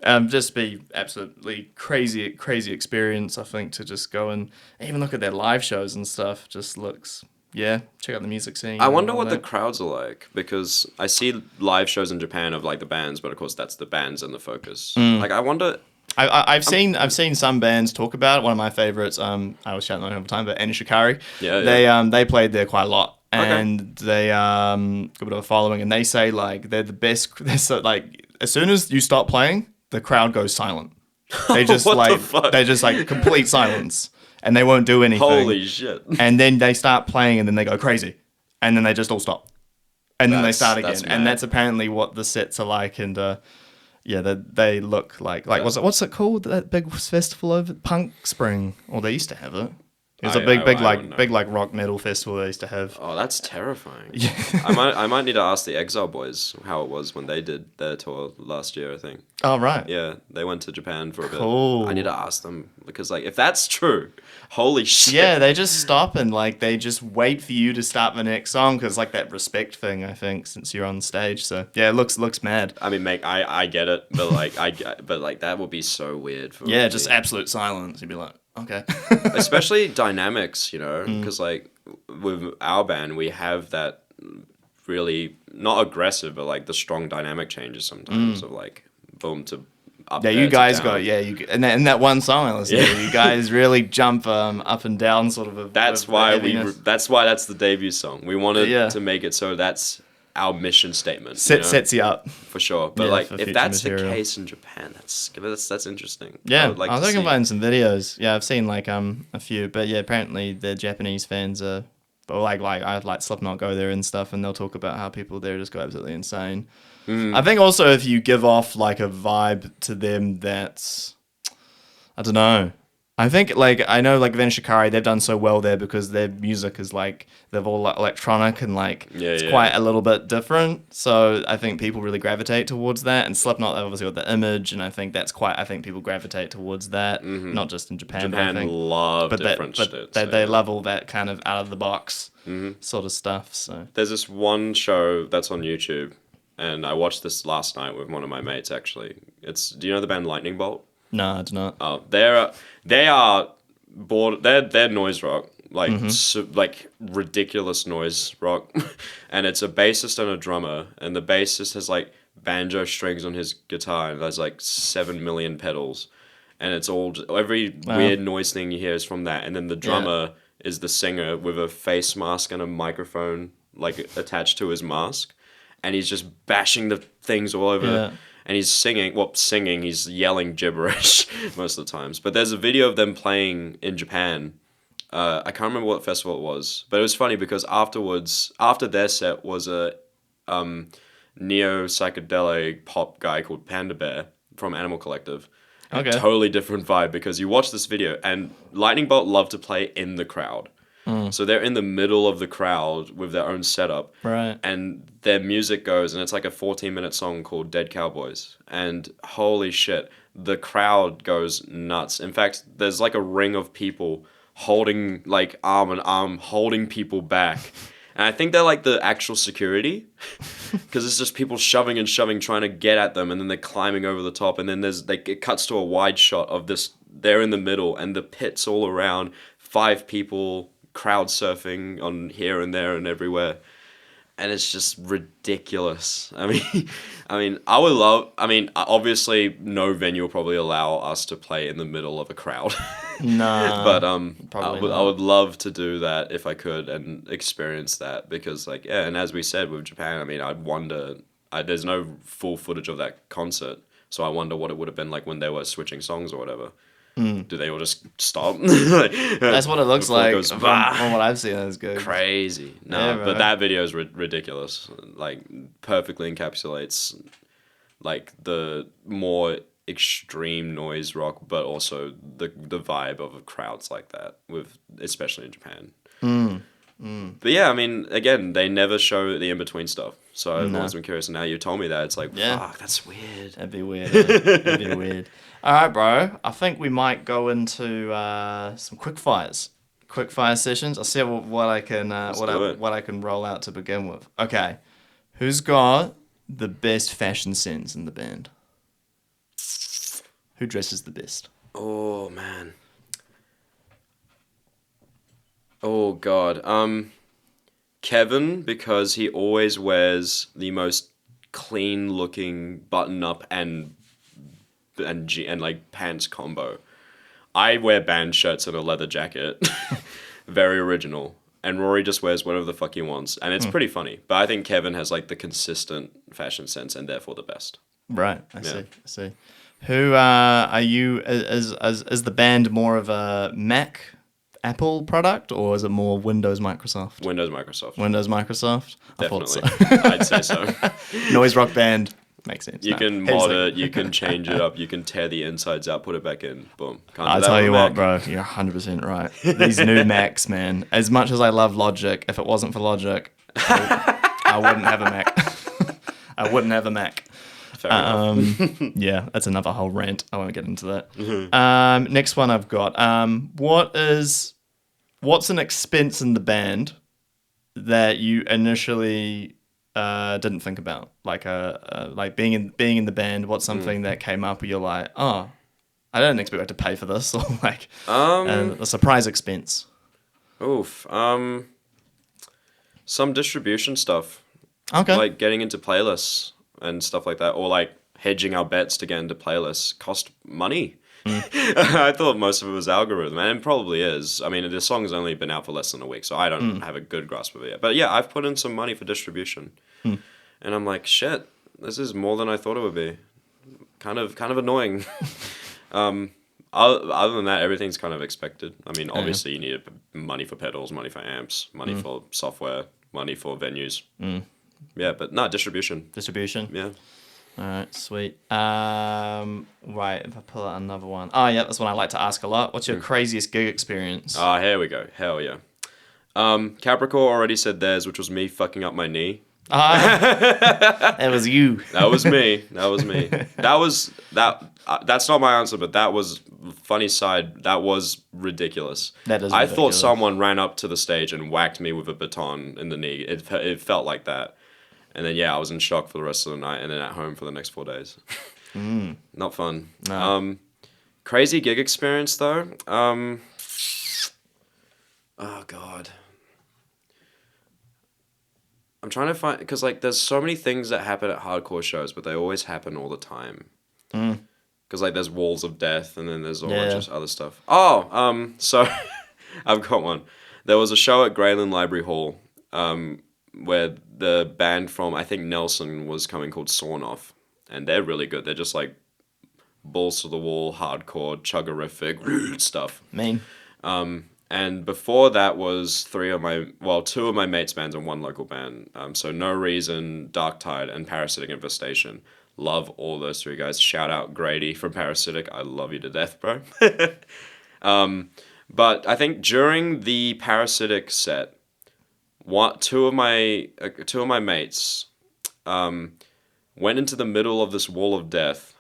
just be absolutely crazy experience. I think to just go and even look at their live shows and stuff. Just looks. Yeah, check out the music scene. I wonder what the crowds are like because I see live shows in Japan of like the bands, but of course that's the bands and the focus. Like I wonder. I've seen some bands talk about it. One of my favorites, I was shouting on it all the time, but Shikari. Yeah. They played there quite a lot, and they got a bit of a following. And they say like they're the best. They're so, like as soon as you stop playing, the crowd goes silent. They just like complete silence, and they won't do anything. Holy shit! And then they start playing, and then they go crazy, and then they just all stop, and then they start again. And that's apparently what the sets are like, and. They look like what's it called? That big festival over Punk Spring, or they used to have it. It was a big rock metal festival they used to have. Oh, that's terrifying. Yeah. I might need to ask the Exile Boys how it was when they did their tour last year, I think. Oh, right. Yeah, they went to Japan for a bit. Cool. I need to ask them because like if that's true, holy shit. Yeah, they just stop and like they just wait for you to start the next song because like that respect thing, I think, since you're on stage. So yeah, it looks mad. I mean, mate, I get it, but like that would be so weird for me. Just absolute silence. You'd be like, okay. Especially dynamics, because like with our band, we have that really not aggressive, but like the strong dynamic changes sometimes of like boom to up. Yeah, you guys got and in that one song I listened to, you guys really jump up and down sort of. That's why that's the debut song. We wanted to make it so that's our mission statement. Sets you up for sure. But if that's material. The case in Japan, that's interesting. Yeah, I was looking find some videos. Yeah, I've seen like a few, but yeah, apparently the Japanese fans are, but like I like Slipknot go there and stuff, and they'll talk about how people there just go absolutely insane. I think also if you give off like a vibe to them that's, I don't know. I think like I know like Shikari, they've done so well there because their music is like they're all like, electronic and like it's quite a little bit different. So I think people really gravitate towards that. And Slipknot obviously got the image, and I think people gravitate towards that. Not just in Japan. Japan love different shit. They love all that kind of out of the box sort of stuff. So there's this one show that's on YouTube, and I watched this last night with one of my mates. Actually, do you know the band Lightning Bolt? No, I do not. Oh, they are they're noise rock, like like ridiculous noise rock, and it's a bassist and a drummer, and the bassist has like banjo strings on his guitar, and there's like 7 million pedals, and it's all every weird noise thing you hear is from that, and then the drummer is the singer with a face mask and a microphone like attached to his mask, and he's just bashing the things all over. Yeah. And he's singing, he's yelling gibberish most of the times. But there's a video of them playing in Japan. I can't remember what festival it was, but it was funny because after their set was a neo-psychedelic pop guy called Panda Bear from Animal Collective. Okay. Totally different vibe because you watch this video and Lightning Bolt love to play in the crowd. So they're in the middle of the crowd with their own setup. Right. And their music goes, and it's like a 14-minute song called Dead Cowboys. And holy shit, the crowd goes nuts. In fact, there's like a ring of people holding, like arm in arm, holding people back. And I think they're like the actual security. Because it's just people shoving and shoving, trying to get at them. And then they're climbing over the top. And then it cuts to a wide shot of this, they're in the middle, and the pits all around, 5 people crowd surfing on here and there and everywhere, and it's just ridiculous. I mean, obviously no venue will probably allow us to play in the middle of a crowd. Nah, but I would love to do that if I could and experience that, because like and as we said with Japan, I mean, I'd wonder. There's no full footage of that concert, so I wonder what it would have been like when they were switching songs or whatever. Do they all just stop? That's what it looks like from what I've seen. That's good. Crazy. No, but that video is ridiculous. Like, perfectly encapsulates like the more extreme noise rock, but also the vibe of crowds like that, especially in Japan. But yeah, I mean, again, they never show the in-between stuff. So I've always been curious, and now you told me that, it's like, fuck, that's weird. That'd be weird. That'd be weird. All right, bro. I think we might go into some quickfire sessions. I'll see what I can what I can roll out to begin with. Okay, who's got the best fashion sense in the band? Who dresses the best? Oh man. Oh god. Kevin, because he always wears the most clean looking button up and like pants combo. I wear band shirts and a leather jacket. Very original. And Rory just wears whatever the fuck he wants. And it's pretty funny. But I think Kevin has like the consistent fashion sense and therefore the best. Right. I see. Who are you? Is the band more of a Mac Apple product, or is it more Windows Microsoft? Windows Microsoft. Definitely. I thought so. I'd say so. Noise rock band. Makes sense. You can mod it, you can change it up, you can tear the insides out, put it back in. Boom. I'll tell you what, bro. You're 100% right. These new Macs, man. As much as I love Logic, if it wasn't for Logic, I wouldn't have a Mac. I wouldn't have a Mac. Yeah, that's another whole rant. I won't get into that. Mm-hmm. Next one I've got. What's an expense in the band that you initially didn't think about? Like being in the band. What's something that came up where you're like, oh, I didn't expect I had to pay for this, or like a surprise expense. Oof. Some distribution stuff. Okay. Like getting into playlists and stuff like that, or like hedging our bets to get into playlists cost money. I thought most of it was algorithm, and it probably is. I mean, the song's only been out for less than a week, so I don't have a good grasp of it yet. But yeah, I've put in some money for distribution, and I'm like, shit, this is more than I thought it would be. Kind of annoying. Other than that, everything's kind of expected. I mean, obviously you need money for pedals, money for amps, money for software, money for venues. Yeah, but no, distribution. Yeah. All right, sweet. Right, if I pull out another one. Oh, yeah, that's one I like to ask a lot. What's your craziest gig experience? Ah, here we go. Hell yeah. Capricorn already said theirs, which was me fucking up my knee. That was you. That was me. That's not my answer, but that was, funny side, that was ridiculous. That is ridiculous. I thought someone ran up to the stage and whacked me with a baton in the knee. It felt like that. And then, I was in shock for the rest of the night and then at home for the next 4 days. Not fun. No. Crazy gig experience though. Oh God. I'm trying to find, because like there's so many things that happen at hardcore shows, but they always happen all the time. Because like there's walls of death, and then there's all bunch of other stuff. Oh, so I've got one. There was a show at Grayland Library Hall, where the band from I think Nelson was coming called Sawn Off, and they're really good. They're just like balls to the wall, hardcore, chuggerific stuff. Mean. And before that was two of my mates' bands and one local band. So No Reason, Dark Tide, and Parasitic Infestation. Love all those three guys. Shout out Grady from Parasitic. I love you to death, bro. But I think during the Parasitic set, two of my mates went into the middle of this wall of death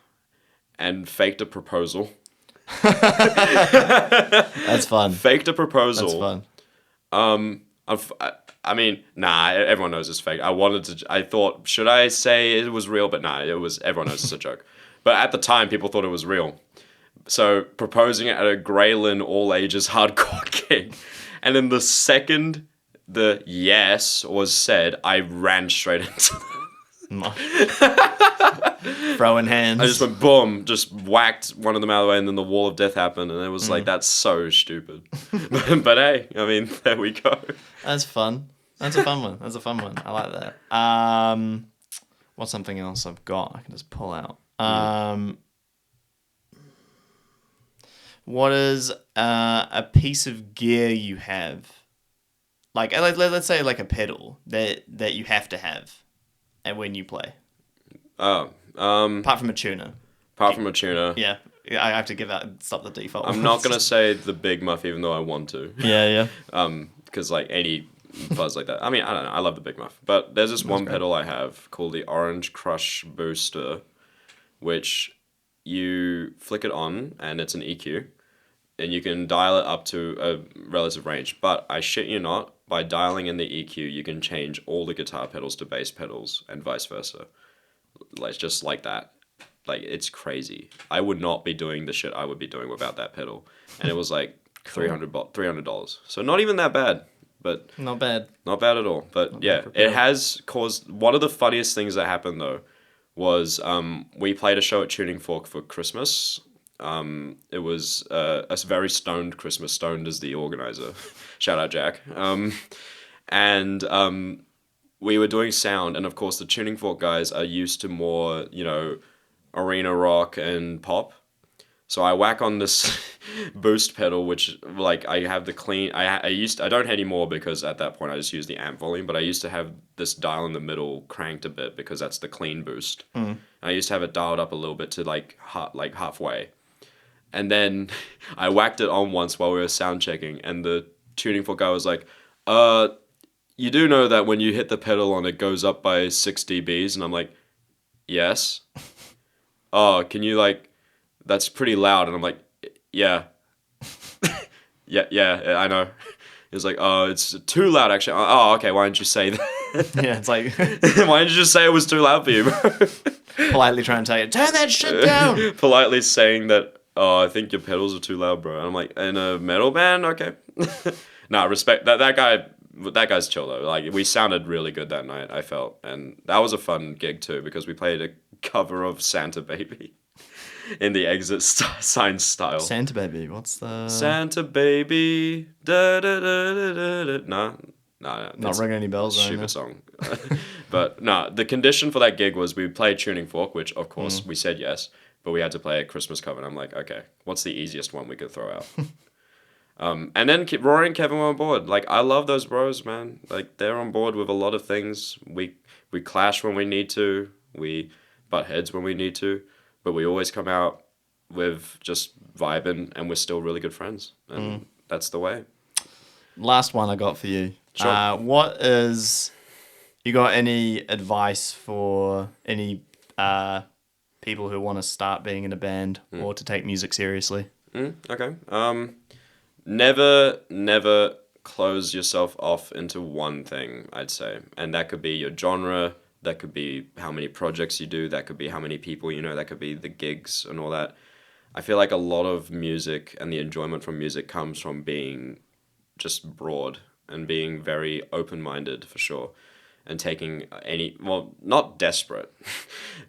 and faked a proposal. That's fun. Faked a proposal. That's fun. I mean, nah, everyone knows it's fake. I thought, should I say it was real? But nah, everyone knows it's a joke. But at the time, people thought it was real. So proposing it at a Grayland all ages hardcore gig. And then the second the yes was said, I ran straight into throwing hands. I just went boom, just whacked one of them out of the way, and then the wall of death happened, and it was like, that's so stupid. but hey, I mean, there we go. That's fun. That's a fun one. I like that. What's something else I've got I can just pull out? What is a piece of gear you have? Like let's say like a pedal that you have to have, and when you play. Apart from a tuner. Yeah, I have to give that stop the default. I'm not gonna say the Big Muff, even though I want to. Yeah. Because like any fuzz like that. I mean, I don't know. I love the Big Muff, but there's this one pedal I have called the Orange Crush Booster, which you flick it on and it's an EQ, and you can dial it up to a relative range. But I shit you not, by dialing in the EQ, you can change all the guitar pedals to bass pedals and vice versa. Like just like that. Like it's crazy. I would not be doing the shit I would be doing without that pedal. And it was like $300. So not even that bad, but not bad at all. But yeah, it has caused one of the funniest things that happened though was we played a show at Tuning Fork for Christmas. It was a very stoned Christmas. Stoned as the organizer. Shout out Jack. We were doing sound, and of course the Tuning Fork guys are used to more, arena rock and pop. So I whack on this boost pedal, which like I have the clean. I don't anymore because at that point I just use the amp volume. But I used to have this dial in the middle cranked a bit because that's the clean boost. I used to have it dialed up a little bit to like halfway, and then I whacked it on once while we were sound checking, and the Tuning Fork guy was like, you do know that when you hit the pedal on it goes up by 6 dBs, and I'm like, yes. Oh, can you that's pretty loud, and I'm like, yeah. yeah, I know. He was like, oh, it's too loud actually. Oh, okay, why didn't you say that? Yeah, it's like why didn't you just say it was too loud for you, bro? Politely trying to tell you, turn that shit down. Politely saying that, oh, I think your pedals are too loud, bro. And I'm like, in a metal band? Okay. Nah, respect that guy. That guy's chill though. Like we sounded really good that night, I felt, and that was a fun gig too because we played a cover of Santa Baby in the Exit sign style. Santa Baby, what's the Santa Baby? Da da da da da. Nah. Not ringing any bells. Stupid song. But no, the condition for that gig was we played Tuning Fork, which of course we said yes, but we had to play a Christmas cover, and I'm like, okay, what's the easiest one we could throw out? And then Rory and Kevin were on board. Like, I love those bros, man. Like, they're on board with a lot of things. We clash when we need to. We butt heads when we need to. But we always come out with just vibing, and we're still really good friends. And that's the way. Last one I got for you. Sure. You got any advice for any people who want to start being in a band or to take music seriously? Okay. Never close yourself off into one thing, I'd say. And that could be your genre, that could be how many projects you do, that could be how many people you know, that could be the gigs and all that. I feel like a lot of music and the enjoyment from music comes from being just broad and being very open-minded for sure, and taking not desperate,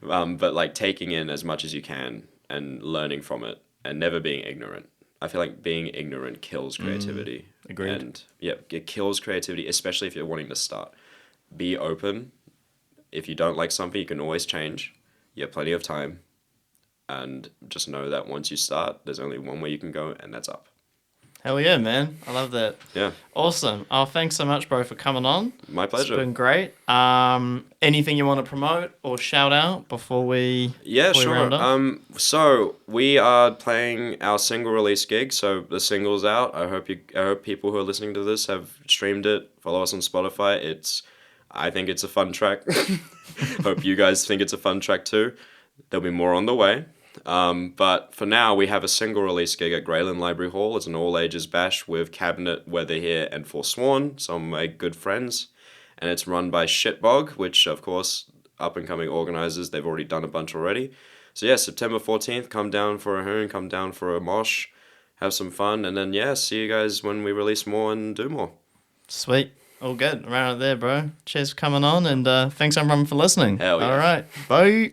but like taking in as much as you can and learning from it and never being ignorant. I feel like being ignorant kills creativity. Agreed. And yeah, it kills creativity, especially if you're wanting to start. Be open. If you don't like something, you can always change. You have plenty of time. And just know that once you start, there's only one way you can go, and that's up. Hell yeah, man. I love that. Yeah. Awesome. Oh, thanks so much, bro, for coming on. My pleasure. It's been great. Anything you want to promote or shout out before we round up? So we are playing our single release gig. So the single's out. I hope people who are listening to this have streamed it. Follow us on Spotify. I think it's a fun track. Hope you guys think it's a fun track too. There'll be more on the way. But for now, we have a single release gig at Grayland Library Hall. It's an all-ages bash with Cabinet, Weather Here, and Forsworn, some of my good friends. And it's run by Shitbog, which, of course, up-and-coming organizers, they've already done a bunch already. So yeah, September 14th, come down for a hoon, come down for a mosh, have some fun, and then, yeah, see you guys when we release more and do more. Sweet. All good. Around it there, bro. Cheers for coming on, and thanks everyone for listening. Hell yeah. All right. Bye.